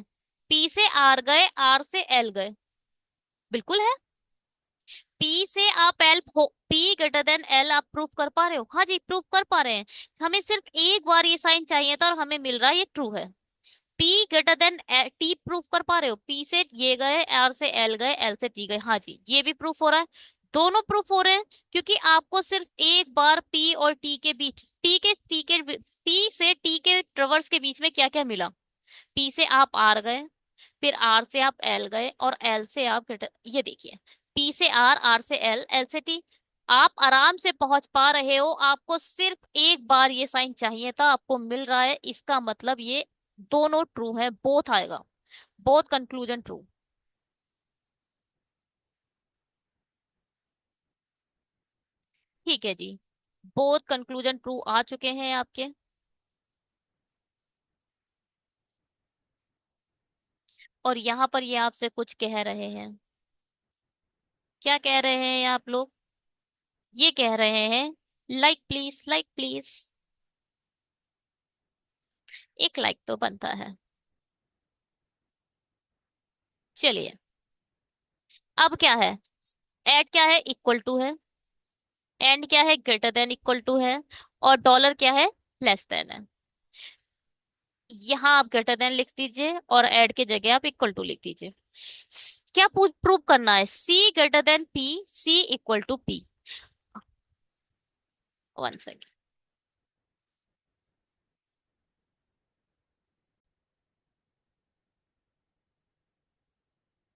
Speaker 1: पी से आर गए, आर से एल गए। बिल्कुल है। पी से आप L, P greater than L आप प्रूफ कर पा रहे हो, हाँ जी प्रूफ कर पा रहे हैं। हमें सिर्फ एक बार ये साइन चाहिए था और हमें मिल रहा है, ये ट्रू है। P greater then T proof कर पा रहे हो, पी से ये गए, आर से एल गए, एल से टी गए, हाँ जी ये भी प्रूफ हो रहा है। दोनों प्रूफ हो रहे हैं, क्योंकि आपको सिर्फ एक बार पी और टी के बीच, पी से टी के ट्रेवर्स के बीच में क्या क्या मिला। पी से आप आर गए, फिर आर से आप एल गए, और एल से आप ये देखिए, पी से आर, आर से एल, एल से टी। आप आराम से पहुंच पा रहे हो, आपको सिर्फ एक बार ये साइन चाहिए था, आपको मिल रहा है, इसका मतलब ये दोनों ट्रू है, बोथ आएगा, बोथ कंक्लूजन ट्रू। ठीक है जी, बोथ कंक्लूजन ट्रू आ चुके हैं आपके। और यहाँ पर ये आपसे कुछ कह रहे हैं। क्या कह रहे हैं आप लोग, ये कह रहे हैं, लाइक प्लीज, लाइक प्लीज। एक लाइक तो बनता है। चलिए, अब क्या है, एड क्या है, इक्वल टू है, एंड क्या है, ग्रेटर देन इक्वल टू है, और डॉलर क्या है, लेस देन है। यहाँ आप ग्रेटर देन लिख दीजिए और ऐड के जगह आप इक्वल टू लिख दीजिए। क्या प्रूव करना है, C greater than P, C equal to P. One second.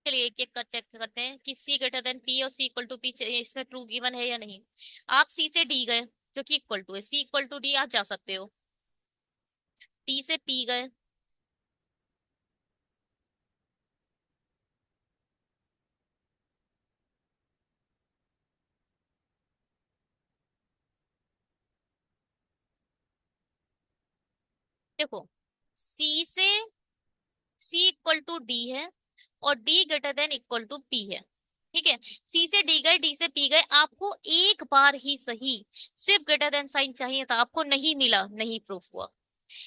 Speaker 1: चलिए एक एक कर चेक करते हैं कि सी ग्रेटर देन पी और सी इक्वल टू पी इसमें ट्रू गिवन है या नहीं। आप सी से डी गए, जो कि इक्वल टू है, सी इक्वल टू डी आप जा सकते हो। टी से पी गए, देखो, सी से, सी इक्वल टू डी है, और D greater than equal to P है। ठीक है, सी से डी गए, डी से पी गए, आपको एक बार ही सही सिर्फ ग्रेटर देन साइन चाहिए था, आपको नहीं मिला, नहीं प्रूफ हुआ।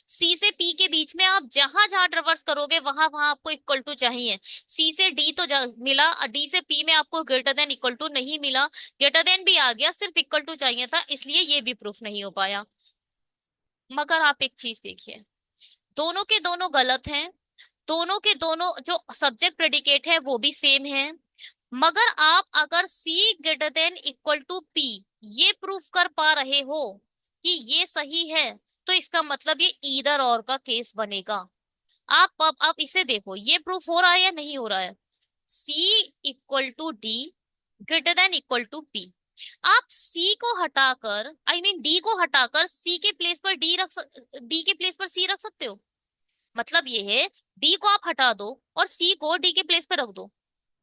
Speaker 1: सी से पी के बीच में आप जहां जहां ट्रेवर्स करोगे, वहां वहां आपको इक्वल टू चाहिए। सी से डी तो मिला, डी से पी में आपको ग्रेटर देन इक्वल टू नहीं मिला, ग्रेटर देन भी आ गया, सिर्फ इक्वल टू चाहिए था, इसलिए ये भी प्रूफ नहीं हो पाया। मगर आप एक चीज देखिए, दोनों के दोनों गलत हैं, दोनों के दोनों जो सब्जेक्ट प्रेडिकेट है वो भी सेम है। मगर आप अगर C greater than equal to P ये प्रूफ कर पा रहे हो कि ये सही है, तो इसका मतलब ये ईदर और का केस बनेगा। आप इसे देखो, ये प्रूफ हो रहा है या नहीं हो रहा है, C equal to D greater than equal to P. आप सी को हटाकर, आई मीन डी को हटाकर सी के प्लेस पर डी के प्लेस पर सी रख सकते हो। मतलब ये है, डी को आप हटा दो और सी को डी के प्लेस पर रख दो,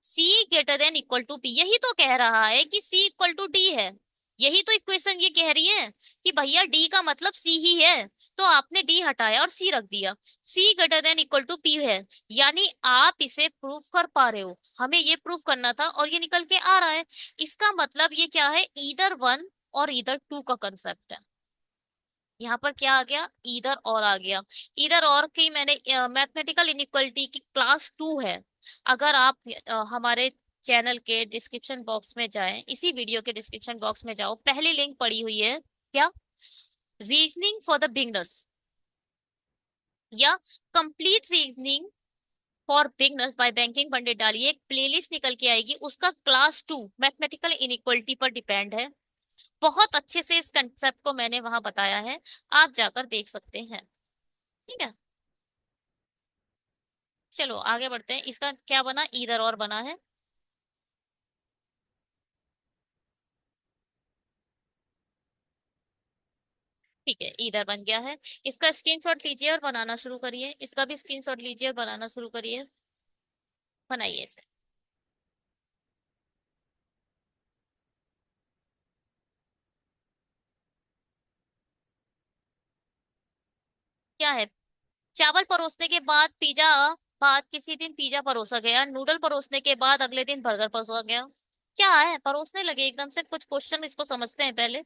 Speaker 1: C greater than equal to P, यही तो कह रहा है कि सी इक्वल टू डी है। यही तो इक्वेशन ये कह रही है कि भैया डी का मतलब सी ही है, तो आपने डी हटाया और सी रख दिया, C greater than equal to P है। यानी आप इसे प्रूफ कर पा रहे हो, हमें ये प्रूफ करना था और ये निकल के आ रहा है। इसका मतलब ये क्या है, ईदर वन और ईदर टू का कंसेप्ट है। यहाँ पर क्या आ गया, ईदर और आ गया। ईदर और की मैंने मैथमेटिकल इनइक्वालिटी की क्लास टू है। अगर आप हमारे चैनल के डिस्क्रिप्शन बॉक्स में जाएं, इसी वीडियो के डिस्क्रिप्शन बॉक्स में जाओ, पहली लिंक पड़ी हुई है, क्या, रीजनिंग फॉर द बिगनर्स, या complete reasoning for beginners by banking Pandit डालिए, एक प्लेलिस्ट निकल के आएगी, उसका क्लास 2 मैथमेटिकल इनइक्वलिटी पर डिपेंड है। बहुत अच्छे से इस कंसेप्ट को मैंने वहां बताया है, आप जाकर देख सकते हैं। ठीक है, चलो आगे बढ़ते हैं। इसका क्या बना, ईदर और बना है। ठीक है, ईदर बन गया है। इसका स्क्रीनशॉट लीजिए और बनाना शुरू करिए, इसका भी स्क्रीनशॉट लीजिए और बनाना शुरू करिए। बनाइए इसे। क्या है, चावल परोसने के बाद पिज्जा, बाद किसी दिन पिज्जा परोसा गया, नूडल परोसने के बाद अगले दिन बर्गर परोसा गया। क्या है, परोसने लगे एकदम से कुछ क्वेश्चन, इसको समझते हैं पहले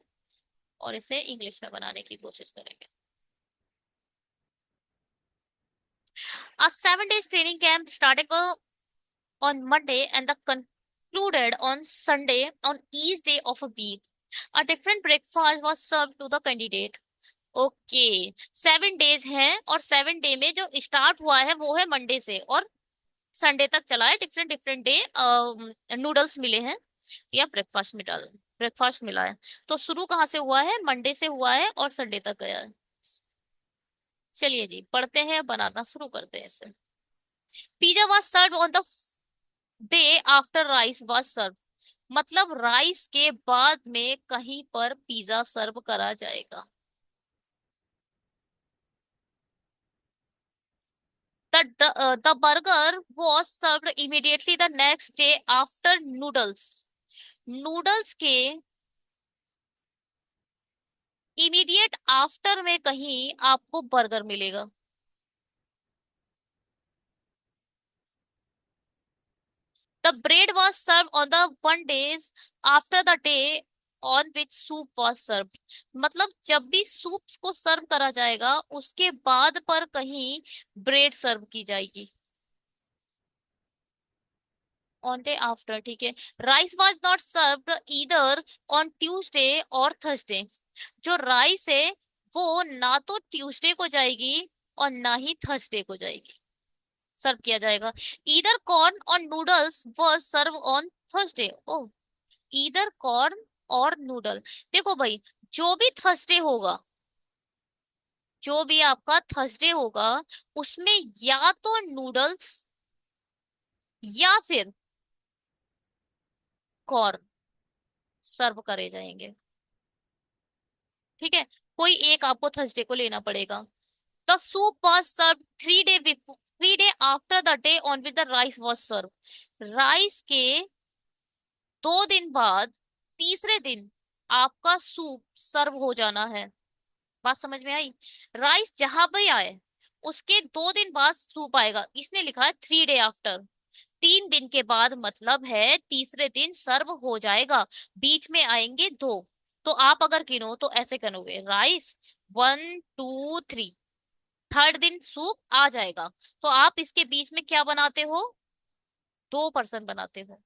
Speaker 1: और इसे इंग्लिश में बनाने की कोशिश करेंगे। A 7 days training camp started on Monday and the concluded on Sunday. On each day of a week, a different breakfast was served to the candidate. Okay, 7 days हैं और 7 डे में जो स्टार्ट हुआ है वो है मंडे से और संडे तक चला है। डिफरेंट डिफरेंट डे नूडल्स मिले हैं या ब्रेकफास्ट मिला है। तो शुरू कहाँ से हुआ है, मंडे से हुआ है और संडे तक गया है। चलिए जी पढ़ते हैं, बनाना शुरू करते हैं इसे। Pizza was serve on the day after rice was serve, मतलब राइस के बाद में कहीं पर पिज्जा सर्व करा जाएगा। The burger was served immediately the next day after noodles. Noodles के इमीडिएट आफ्टर में कहीं आपको बर्गर मिलेगा। The bread was served on the one days after the day on which soup was served, मतलब जब भी सूप्स को सर्व करा जाएगा उसके बाद पर कहीं ब्रेड सर्व की जाएगी। ऑन डे आफ्टर, ठीक है। Rice was not served either on Tuesday और थर्सडे, जो राइस है वो ना तो ट्यूसडे को जाएगी और ना ही थर्सडे को जाएगी, सर्व किया जाएगा। ईदर कॉर्न और noodles were serve on Thursday. ओ, ईदर कॉर्न और नूडल, देखो भाई, जो भी थर्सडे होगा, जो भी आपका थर्सडे होगा उसमें या तो नूडल्स या फिर कॉर्न सर्व करे जाएंगे। ठीक है, कोई एक आपको थर्सडे को लेना पड़ेगा। The soup was serve 3 day before, 3 day after the day on which the rice was serve, rice के 2 दिन बाद तीसरे दिन आपका सूप सर्व हो जाना है। बात समझ में आई, राइस जहां भी आए उसके 2 दिन बाद सूप आएगा, इसने लिखा है 3 डे आफ्टर, 3 दिन के बाद मतलब है तीसरे दिन सर्व हो जाएगा। बीच में आएंगे दो, तो आप अगर गिनो तो ऐसे गिनोगे, राइस 1 2 3, थर्ड दिन सूप आ जाएगा, तो आप इसके बीच में क्या बनाते हो, 2 पर्सन बनाते हो।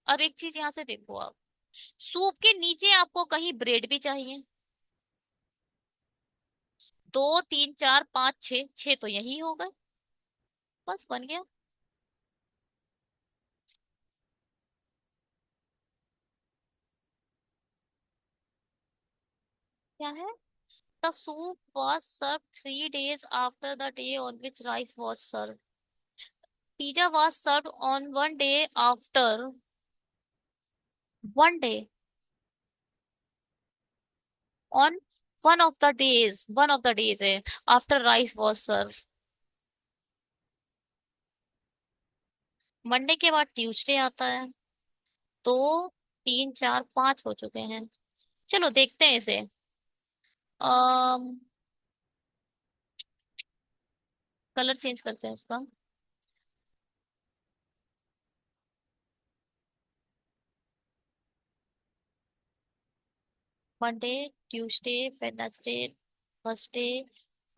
Speaker 1: अब एक चीज यहां से देखो आप, सूप के नीचे आपको कहीं ब्रेड भी चाहिए, 2 3 4 5 6, 6 तो यही होगा, बस बन गया। क्या है, the soup was served 3 days after the day on which rice was served. Pizza was served on one day after, one day, on one of the days है after rice was served. Monday के बाद ट्यूसडे आता है, 2 3 4 5 हो चुके हैं। चलो देखते हैं इसे। कलर चेंज करते हैं इसका। Monday, Tuesday, Wednesday, Thursday,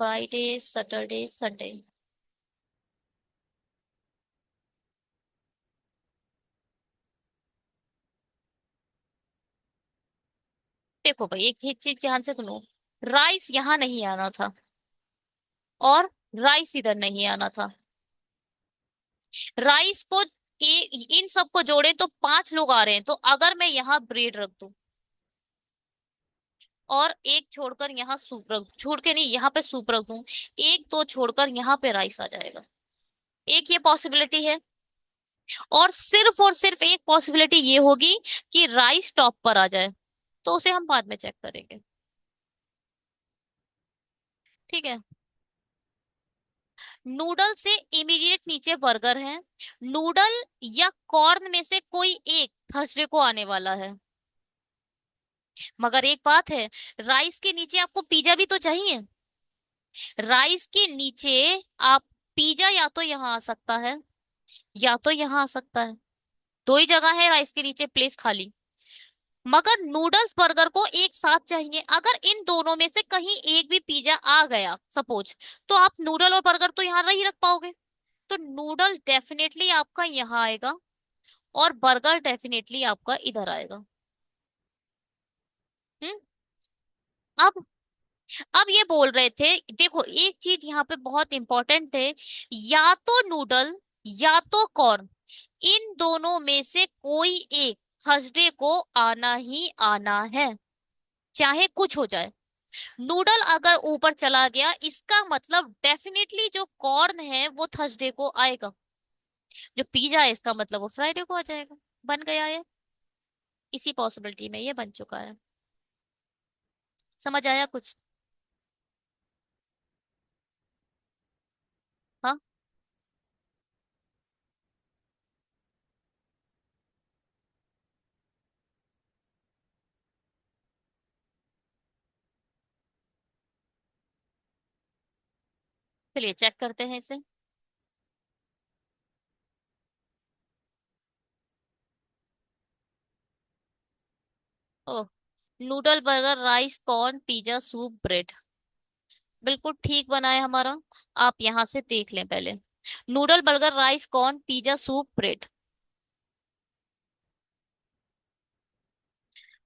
Speaker 1: Friday, Saturday, Sunday. देखो भाई, एक चीज ध्यान से सुनो, राइस यहाँ नहीं आना था और राइस इधर नहीं आना था। राइस को इन सबको जोड़े तो 5 लोग आ रहे हैं, तो अगर मैं यहाँ ब्रेड रख दूं और एक छोड़कर यहाँ सूप रख, छोड़ के नहीं, यहाँ पे सूप रख दूं, एक दो छोड़कर यहाँ पे राइस आ जाएगा। एक ये पॉसिबिलिटी है। और सिर्फ एक पॉसिबिलिटी ये होगी कि राइस टॉप पर आ जाए, तो उसे हम बाद में चेक करेंगे। ठीक है। नूडल से इमीडिएट नीचे बर्गर है। नूडल या कॉर्न में से कोई एक थर्सडे को आने वाला है। मगर एक बात है, राइस के नीचे आपको पिज्जा भी तो चाहिए। राइस के नीचे आप पिज्जा या तो यहाँ आ सकता है या तो यहाँ आ सकता है। दो ही जगह है राइस के नीचे प्लेस खाली। मगर नूडल्स बर्गर को एक साथ चाहिए। अगर इन दोनों में से कहीं एक भी पिज्जा आ गया सपोज, तो आप नूडल और बर्गर तो यहाँ नहीं रख पाओगे। तो नूडल डेफिनेटली आपका यहाँ आएगा और बर्गर डेफिनेटली आपका इधर आएगा। हम्म। अब अब ये बोल रहे थे, देखो एक चीज यहाँ पे बहुत इंपॉर्टेंट है, या तो नूडल या तो कॉर्न, इन दोनों में से कोई एक थर्सडे को आना ही आना है, चाहे कुछ हो जाए। नूडल अगर ऊपर चला गया, इसका मतलब डेफिनेटली जो कॉर्न है वो थर्सडे को आएगा। जो पिज्जा है इसका मतलब वो फ्राइडे को आ जाएगा। बन गया है। इसी पॉसिबिलिटी में ये बन चुका है। समझ आया कुछ? हाँ। चलिए चेक करते हैं इसे। Oh, noodle burger rice corn pizza soup bread, बिल्कुल ठीक बना है हमारा। आप यहाँ से देख लें पहले। Noodle burger rice corn pizza soup bread.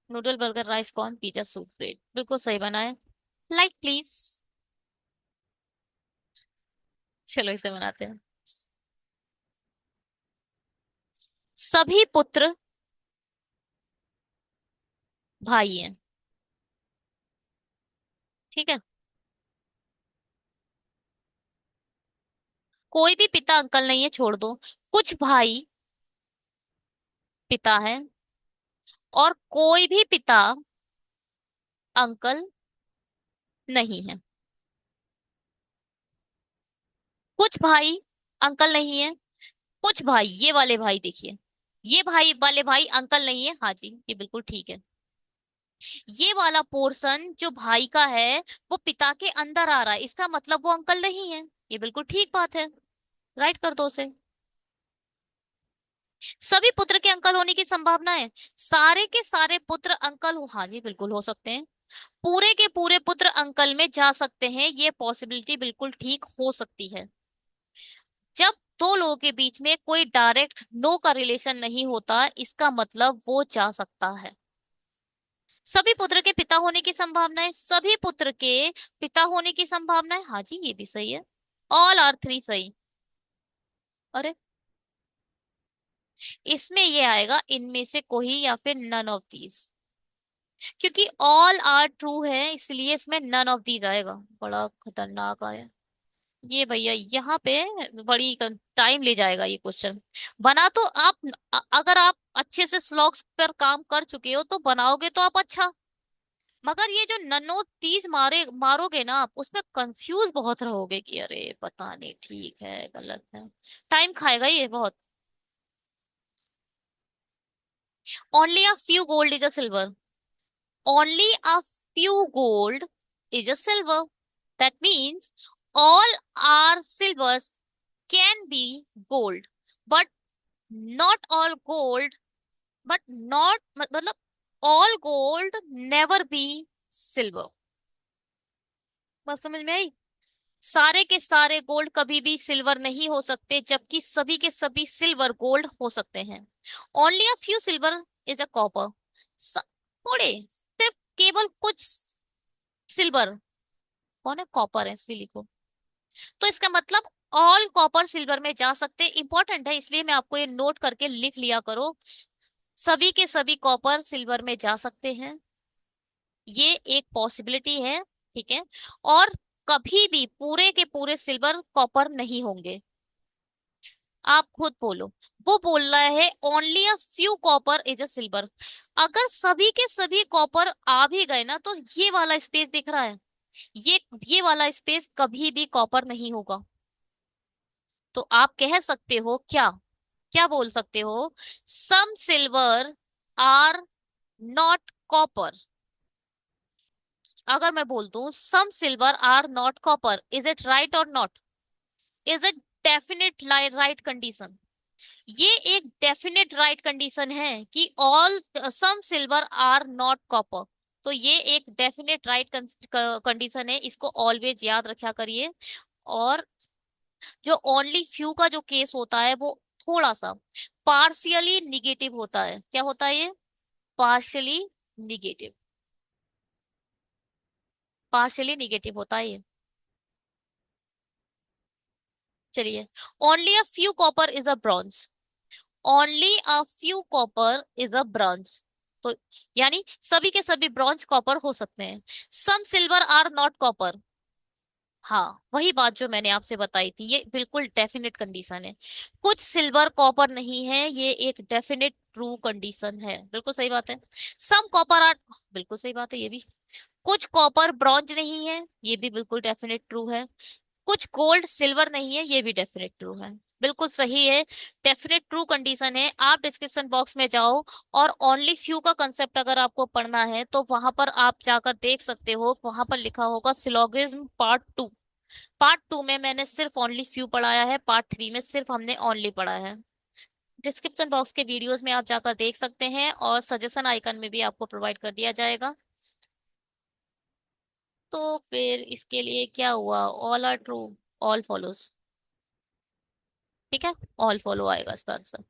Speaker 1: Noodle burger rice corn pizza soup bread बिल्कुल सही बना है। Like please. चलो इसे बनाते हैं। सभी पुत्र भाई हैं। ठीक है। कोई भी पिता अंकल नहीं है, छोड़ दो। कुछ भाई पिता है और कोई भी पिता अंकल नहीं है। कुछ भाई अंकल नहीं है। कुछ भाई, ये वाले भाई देखिए, ये भाई वाले भाई अंकल नहीं है, हाँ जी ये बिल्कुल ठीक है। ये वाला पोर्शन जो भाई का है वो पिता के अंदर आ रहा है, इसका मतलब वो अंकल नहीं है, ये बिल्कुल ठीक बात है। राइट कर दो उसे। सभी पुत्र के अंकल होने की संभावना है। सारे के सारे पुत्र अंकल हो, हाँ जी बिल्कुल हो सकते हैं। पूरे के पूरे पुत्र अंकल में जा सकते हैं, ये पॉसिबिलिटी बिल्कुल ठीक हो सकती है। जब दो लोगों के बीच में कोई डायरेक्ट नो का रिलेशन नहीं होता, इसका मतलब वो जा सकता है। सभी पुत्र के पिता होने की संभावना है, सभी पुत्र के पिता होने की संभावना है, हाँ जी ये भी सही है। ऑल आर थ्री सही। अरे, इसमें ये आएगा इनमें से कोई या फिर नन ऑफ दीज। क्योंकि ऑल आर ट्रू है इसलिए इसमें नन ऑफ दीज आएगा। बड़ा खतरनाक आया ये भैया यहाँ पे। बड़ी टाइम ले जाएगा ये क्वेश्चन। बना तो आप, अगर आप अच्छे से स्लॉग्स पर काम कर चुके हो तो बनाओगे तो आप अच्छा। मगर ये जो नन्नो तीस मारोगे ना आप, उसमें कंफ्यूज बहुत रहोगे कि अरे पता नहीं ठीक है गलत है। टाइम खाएगा ये बहुत। Only a few gold is a silver. Only a few gold is a silver. That means all our silvers can be gold, but not all gold, but not मतलब all gold never be silver। बात समझ में आई? सारे के सारे गोल्ड कभी भी सिल्वर नहीं हो सकते, जबकि सभी के सभी सिल्वर गोल्ड हो सकते हैं। Only a few silver is a copper. थोड़े, सिर्फ केवल कुछ सिल्वर कौन है, कॉपर है, इसी लिखो। तो इसका मतलब ऑल कॉपर सिल्वर में जा सकते, इंपॉर्टेंट है इसलिए मैं आपको ये नोट करके लिख लिया करो। सभी के सभी कॉपर सिल्वर में जा सकते हैं, ये एक पॉसिबिलिटी है, ठीक है। और कभी भी पूरे के पूरे सिल्वर कॉपर नहीं होंगे। आप खुद बोलो। वो बोल रहा है only a few copper is a silver. अगर सभी के सभी कॉपर आ भी गए ना, तो ये वाला स्पेस दिख रहा है, ये वाला स्पेस कभी भी कॉपर नहीं होगा। तो आप कह सकते हो क्या, क्या बोल सकते हो? Some silver are not copper. अगर मैं बोल दूं some silver are not copper, is it right और not? Is it definite right condition? ये एक डेफिनेट राइट कंडीशन है कि all some silver are not copper. तो ये एक डेफिनेट राइट कंडीशन है, इसको ऑलवेज याद रखा करिए। और जो ओनली फ्यू का जो केस होता है वो थोड़ा सा पार्शियली निगेटिव होता है। क्या होता है ये? पार्शियली निगेटिव, पार्शियली निगेटिव होता है ये। चलिए, only a few copper is a bronze, only a few copper is a bronze. तो यानी सभी के सभी ब्रॉन्ज कॉपर हो सकते हैं। सम सिल्वर आर नॉट कॉपर, हाँ वही बात जो मैंने आपसे बताई थी, ये बिल्कुल डेफिनेट कंडीशन है। कुछ सिल्वर कॉपर नहीं है, ये एक डेफिनेट ट्रू कंडीशन है, बिल्कुल सही बात है। सम कॉपर आर, बिल्कुल सही बात है ये भी। कुछ कॉपर ब्रॉन्ज नहीं है, ये भी बिल्कुल डेफिनेट ट्रू है। कुछ गोल्ड सिल्वर नहीं है, ये भी डेफिनेट ट्रू है, बिल्कुल सही है। डेफिनेट ट्रू कंडीशन है। आप डिस्क्रिप्शन बॉक्स में जाओ और ओनली फ्यू का कंसेप्ट अगर आपको पढ़ना है तो वहां पर आप जाकर देख सकते हो, वहां पर लिखा होगा सिलोगिज्म पार्ट 2। पार्ट 2 में मैंने सिर्फ ओनली फ्यू पढ़ाया है, पार्ट 3 में सिर्फ हमने ओनली पढ़ा है। डिस्क्रिप्शन बॉक्स के वीडियोस में आप जाकर देख सकते हैं और सजेशन आइकन में भी आपको प्रोवाइड कर दिया जाएगा। तो फिर इसके लिए क्या हुआ? All are true, all follows, ठीक है, ऑल फॉलो आएगा इसका आंसर।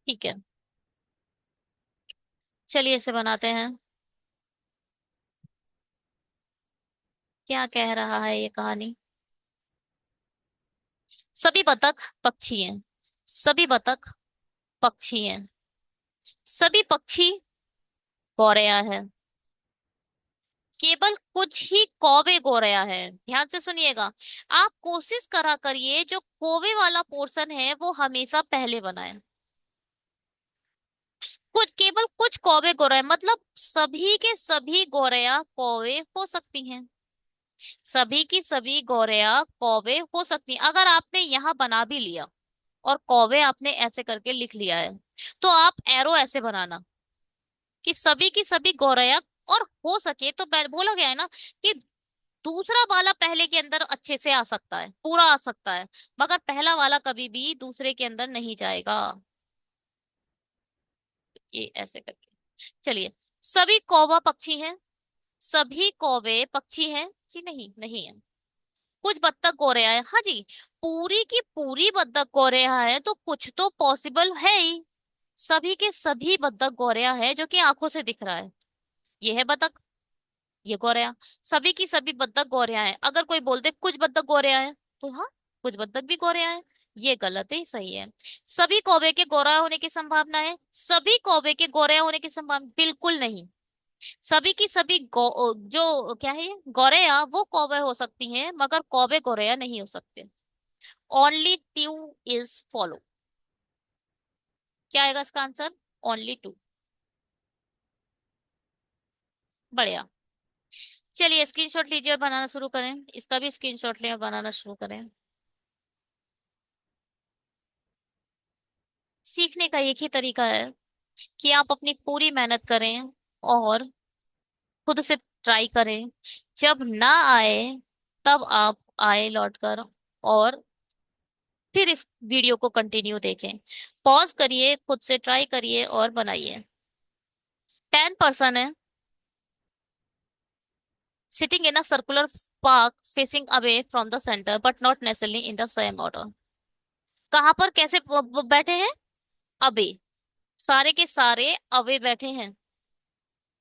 Speaker 1: ठीक है, चलिए इसे बनाते हैं। क्या कह रहा है ये कहानी? सभी बतख पक्षी हैं, सभी बतख पक्षी हैं, सभी पक्षी गौरैया है, केवल कुछ ही कौवे गौरैया है। ध्यान से सुनिएगा। आप कोशिश करा करिए जो कौवे वाला पोर्शन है वो हमेशा पहले बनाए। कुछ, केवल कुछ कौवे गौरैया मतलब सभी के सभी गौरैया कौवे हो सकती हैं। सभी की सभी गौरैया कौवे हो सकती हैं। अगर आपने यहाँ बना भी लिया और कौवे आपने ऐसे करके लिख लिया है, तो आप एरो ऐसे बनाना कि सभी की सभी गौरैया। और हो सके तो बोला गया है ना कि दूसरा वाला पहले के अंदर अच्छे से आ सकता है, पूरा आ सकता है, मगर पहला वाला कभी भी दूसरे के अंदर नहीं जाएगा। ये ऐसे करके। चलिए, सभी कौवा पक्षी हैं, सभी कौवे पक्षी हैं जी? नहीं, नहीं है। कुछ बत्तख गोरे हैं, हाँ जी। पूरी की पूरी बत्तख गोरिया है तो कुछ तो पॉसिबल है ही। सभी के सभी बत्तख गोरिया है जो कि आंखों से दिख रहा है, ये है बत्तख, ये गोरिया। सभी की सभी बत्तख गोरिया है, अगर कोई बोलते कुछ बत्तख गोरिया है तो हाँ, कुछ बत्तख भी गोरिया है। ये गलत है, सही है। सभी कौवे के गोरा होने की संभावना है, सभी कौवे के गोरे होने की संभावना बिल्कुल नहीं। सभी की सभी जो क्या है ये गौरैया, वो कौवे हो सकती हैं मगर कौवे गौरैया नहीं हो सकते। Only two is follow. क्या आएगा इसका आंसर? Only to. बढ़िया। चलिए स्क्रीनशॉट लीजिए और बनाना शुरू करें, इसका भी स्क्रीनशॉट लें और बनाना शुरू करें। सीखने का एक ही तरीका है कि आप अपनी पूरी मेहनत करें और खुद से ट्राई करें। जब ना आए तब आप आए लौट कर और फिर इस वीडियो को कंटिन्यू देखें। पॉज करिए, खुद से ट्राई करिए और बनाइए। 10 पर्सन है sitting in a circular park facing away from the centre but not necessarily in the same order. कहाँ पर कैसे बैठे हैं? अबे, सारे के सारे अवे बैठे हैं,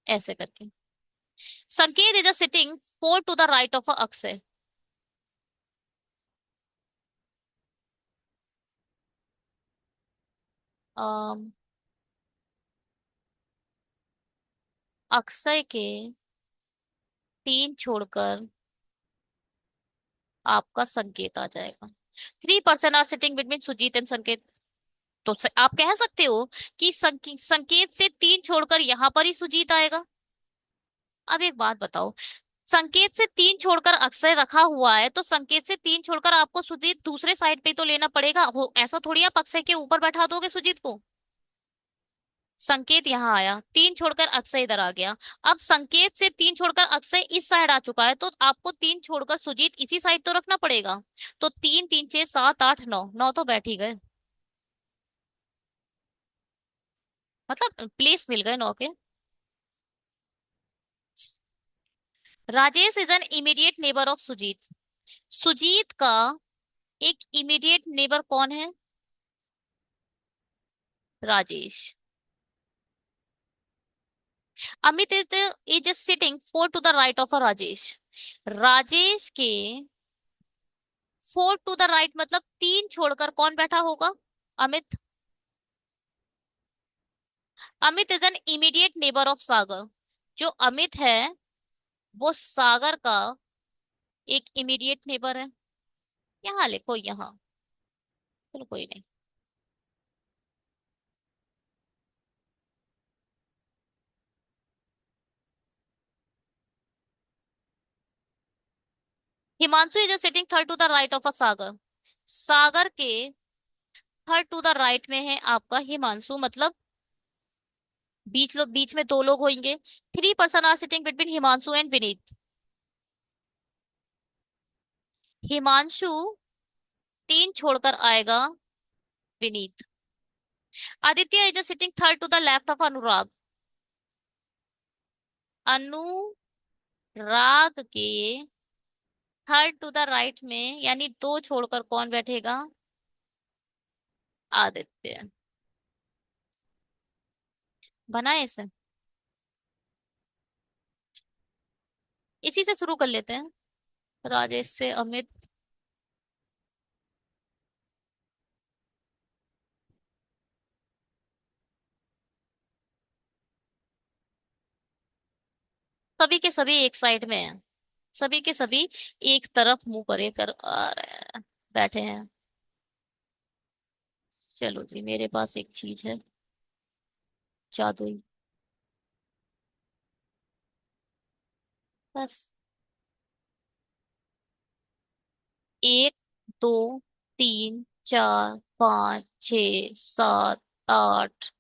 Speaker 1: ऐसे करके। Sanket is a sitting four to the right of Akshay. Um, Akshay के तीन छोड़कर आपका संकेत आ जाएगा। 3 person are sitting between Sujit and Sanket. तो आप कह सकते हो कि संकेत से तीन छोड़कर यहां पर ही सुजीत आएगा। अब एक बात बताओ, संकेत से तीन छोड़कर अक्षय रखा हुआ है, तो संकेत से तीन छोड़कर आपको सुजीत दूसरे साइड पे तो लेना पड़ेगा। वो ऐसा थोड़ी आप अक्षय के ऊपर बैठा दोगे सुजीत को। संकेत यहाँ आया, तीन छोड़कर अक्षय इधर आ गया। अब संकेत से तीन छोड़कर अक्षय इस साइड आ चुका है, तो आपको तीन छोड़कर सुजीत इसी साइड तो रखना पड़ेगा। तो तीन तीन छह सात आठ नौ, नौ तो बैठ ही गए। मतलब प्लेस मिल गए नौ के। Rajesh is an immediate neighbour of Sujit. Sujit का एक इमीडिएट नेबर कौन है? Rajesh. Amit is sitting four to the right of a Rajesh. Rajesh के फोर टू द राइट मतलब तीन छोड़कर कौन बैठा होगा? Amit. Amit is an immediate neighbour of Sagar. जो अमित है वो सागर का एक इमीडिएट नेबर है। यहाँ लिखो यहाँ। चलो कोई नहीं। Himanshu is sitting third to the right of a Sagar. Sagar के थर्ड टू द राइट में है आपका हिमांशु, मतलब बीच में दो लोग होंगे। 3 person are sitting between Himanshu and Vineet. Himanshu तीन छोड़कर आएगा Vineet. Aditya is sitting third to the left of Anurag. Anurag के थर्ड टू द राइट में यानी दो छोड़कर कौन बैठेगा? आदित्य। बनाए इसे। इसी से शुरू कर लेते हैं। राजेश से अमित। सभी के सभी एक साइड में हैं। सभी के सभी एक तरफ मुंह करे कर आ रहे हैं, बैठे हैं। चलो जी, मेरे पास एक चीज है जादुई। बस। एक, दो, तीन, चार, पाँच, छ, सात, आठ,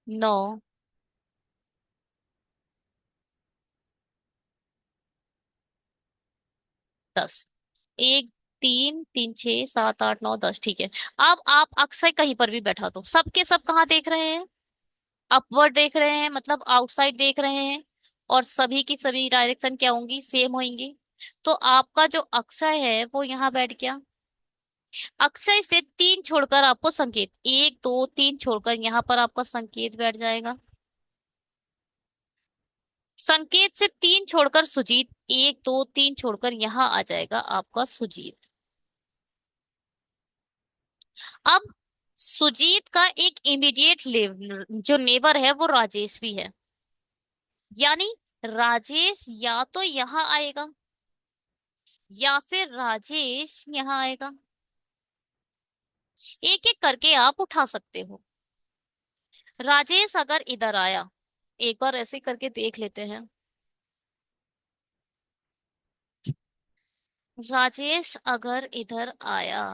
Speaker 1: नौ, 10। एक, तीन, तीन, छह, सात, आठ, नौ, 10, ठीक है। अब आप अक्सर कहीं पर भी बैठा दो, सबके सब कहाँ देख रहे हैं? अपवर्ड देख रहे हैं, मतलब आउटसाइड देख रहे हैं। और सभी की सभी डायरेक्शन क्या होंगी? सेम होंगी। तो आपका जो अक्षय है वो यहाँ बैठ गया। अक्षय से तीन छोड़कर आपको संकेत, एक दो तीन छोड़कर यहाँ पर आपका संकेत बैठ जाएगा। संकेत से तीन छोड़कर सुजीत, एक दो तीन छोड़कर यहाँ आ जाएगा आपका सुजीत। अब सुजीत का एक इमीडिएट जो नेबर है वो राजेश भी है। यानी राजेश या तो यहाँ आएगा या फिर राजेश यहाँ आएगा। एक एक करके आप उठा सकते हो। राजेश अगर इधर आया, एक बार ऐसे करके देख लेते हैं। राजेश अगर इधर आया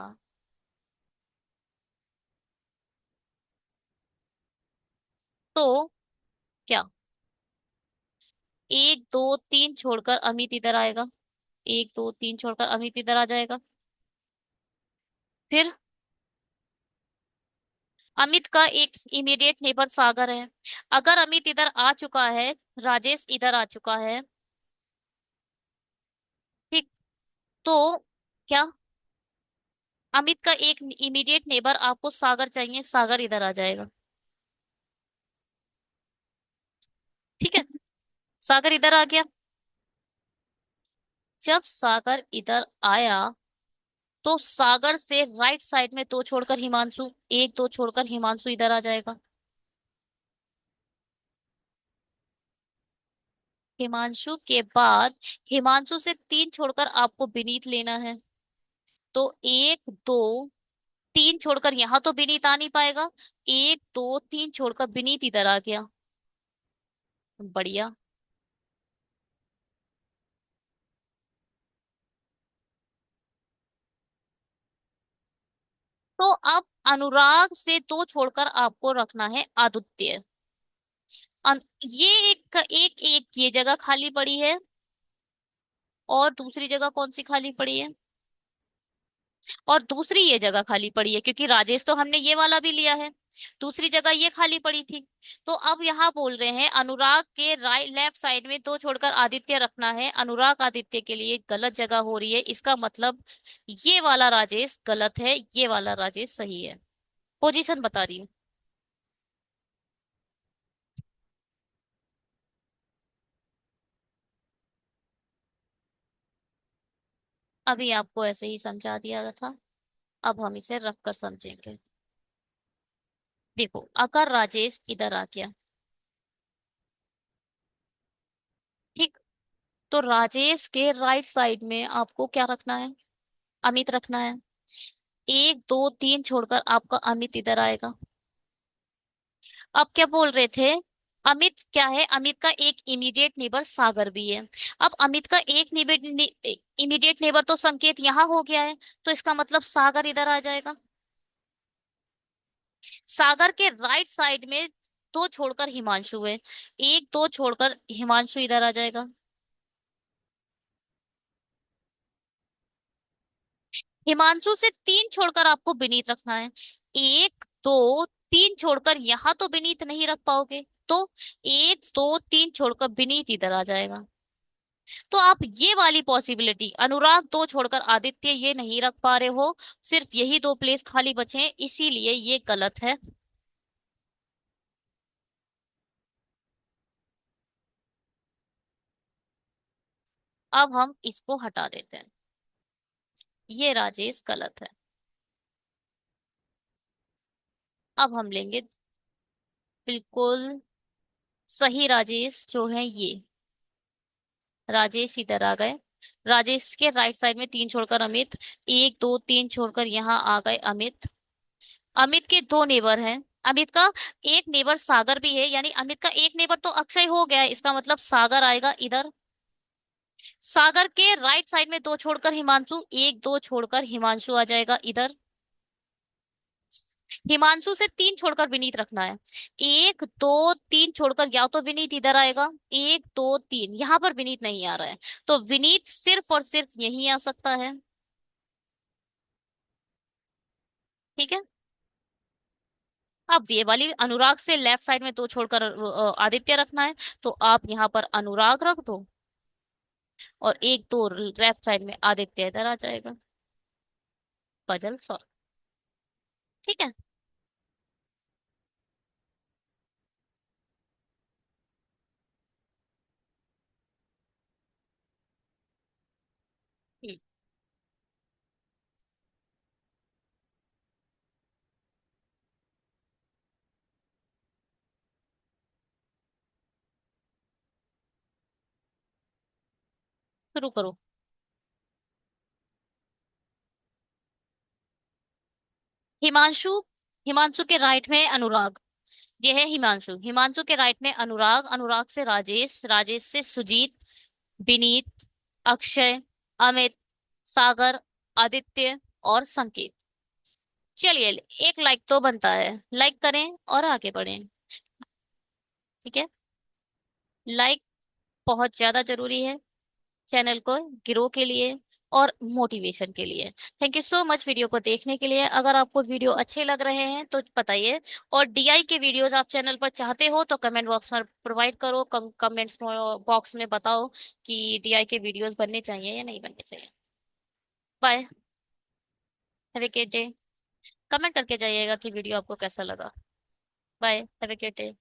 Speaker 1: तो क्या? एक दो तीन छोड़कर अमित इधर आएगा। एक दो तीन छोड़कर अमित इधर आ जाएगा। फिर अमित का एक इमीडिएट नेबर सागर है। अगर अमित इधर आ चुका है, राजेश इधर आ चुका है, ठीक। तो क्या? अमित का एक इमीडिएट नेबर आपको सागर चाहिए, सागर इधर आ जाएगा। ठीक है। सागर इधर आ गया। जब सागर इधर आया तो सागर से राइट साइड में दो छोड़कर हिमांशु, एक दो छोड़कर हिमांशु इधर आ जाएगा। हिमांशु के बाद हिमांशु से तीन छोड़कर आपको विनीत लेना है। तो एक दो तीन छोड़कर यहां तो विनीत आ नहीं पाएगा। एक दो तीन छोड़कर विनीत इधर आ गया। बढ़िया। तो अब अनुराग से दो छोड़कर आपको रखना है आदित्य। ये एक ये जगह खाली पड़ी है। और दूसरी जगह कौन सी खाली पड़ी है? और दूसरी ये जगह खाली पड़ी है क्योंकि राजेश तो हमने ये वाला भी लिया है। दूसरी जगह ये खाली पड़ी थी। तो अब यहाँ बोल रहे हैं अनुराग के राइट लेफ्ट साइड में दो छोड़कर आदित्य रखना है। अनुराग आदित्य के लिए गलत जगह हो रही है, इसका मतलब ये वाला राजेश गलत है, ये वाला राजेश सही है। पोजीशन बता रही हूँ। अभी आपको ऐसे ही समझा दिया था। अब हम इसे रख कर समझेंगे। देखो अगर राजेश इधर आ गया, ठीक, तो राजेश के राइट साइड में आपको क्या रखना है? अमित रखना है। एक दो तीन छोड़कर आपका अमित इधर आएगा। अब क्या बोल रहे थे? अमित क्या है? अमित का एक इमीडिएट नेबर सागर भी है। अब अमित का एक इमीडिएट नेबर तो संकेत यहाँ हो गया है। तो इसका मतलब सागर इधर आ जाएगा। सागर के राइट साइड में दो छोड़कर हिमांशु है। एक दो छोड़कर हिमांशु इधर आ जाएगा। हिमांशु से तीन छोड़कर आपको विनीत रखना है। एक दो तीन छोड़कर यहां तो विनीत नहीं रख पाओगे। तो एक दो तीन छोड़कर विनीत इधर आ जाएगा। तो आप ये वाली पॉसिबिलिटी अनुराग दो छोड़कर आदित्य ये नहीं रख पा रहे हो। सिर्फ यही दो प्लेस खाली बचे हैं, इसीलिए ये गलत है। अब हम इसको हटा देते हैं। ये राजेश गलत है। अब हम लेंगे बिल्कुल सही राजेश जो है ये। राजेश इधर आ गए। राजेश के राइट साइड में तीन छोड़कर अमित। एक दो तीन छोड़कर यहाँ आ गए अमित। अमित के दो नेबर हैं। अमित का एक नेबर सागर भी है, यानी अमित का एक नेबर तो अक्षय हो गया है, इसका मतलब सागर आएगा इधर। सागर के राइट साइड में दो छोड़कर हिमांशु, एक दो छोड़कर हिमांशु आ जाएगा इधर। हिमांशु से तीन छोड़कर विनीत रखना है। एक दो तीन छोड़कर या तो विनीत इधर आएगा। एक दो तीन यहां पर विनीत नहीं आ रहा है। तो विनीत सिर्फ और सिर्फ यहीं आ सकता है। ठीक है। अब ये वाली अनुराग से लेफ्ट साइड में दो छोड़कर आदित्य रखना है। तो आप यहाँ पर अनुराग रख दो। और एक दो लेफ्ट साइड में आदित्य इधर आ जाएगा। Puzzle solve. ठीक है। हम्म, शुरू करो। हिमांशु, हिमांशु के राइट में अनुराग। ये है हिमांशु। हिमांशु के राइट में अनुराग, अनुराग से राजेश, राजेश से सुजीत, विनीत, अक्षय, अमित, सागर, आदित्य और संकेत। चलिए, एक लाइक तो बनता है, लाइक करें और आगे बढ़ें। ठीक है। लाइक बहुत ज्यादा जरूरी है चैनल को ग्रो के लिए और मोटिवेशन के लिए। Thank you so much video को देखने के लिए। अगर आपको वीडियो अच्छे लग रहे हैं तो बताइए। और डीआई के वीडियोस आप चैनल पर चाहते हो तो कमेंट बॉक्स में प्रोवाइड करो। कमेंट्स बॉक्स में बताओ कि डीआई के वीडियोस बनने चाहिए या नहीं बनने चाहिए। Bye. Have a great day. Comment करके जाइएगा कि वीडियो आपको कैसा लगा। Bye. Have a great day.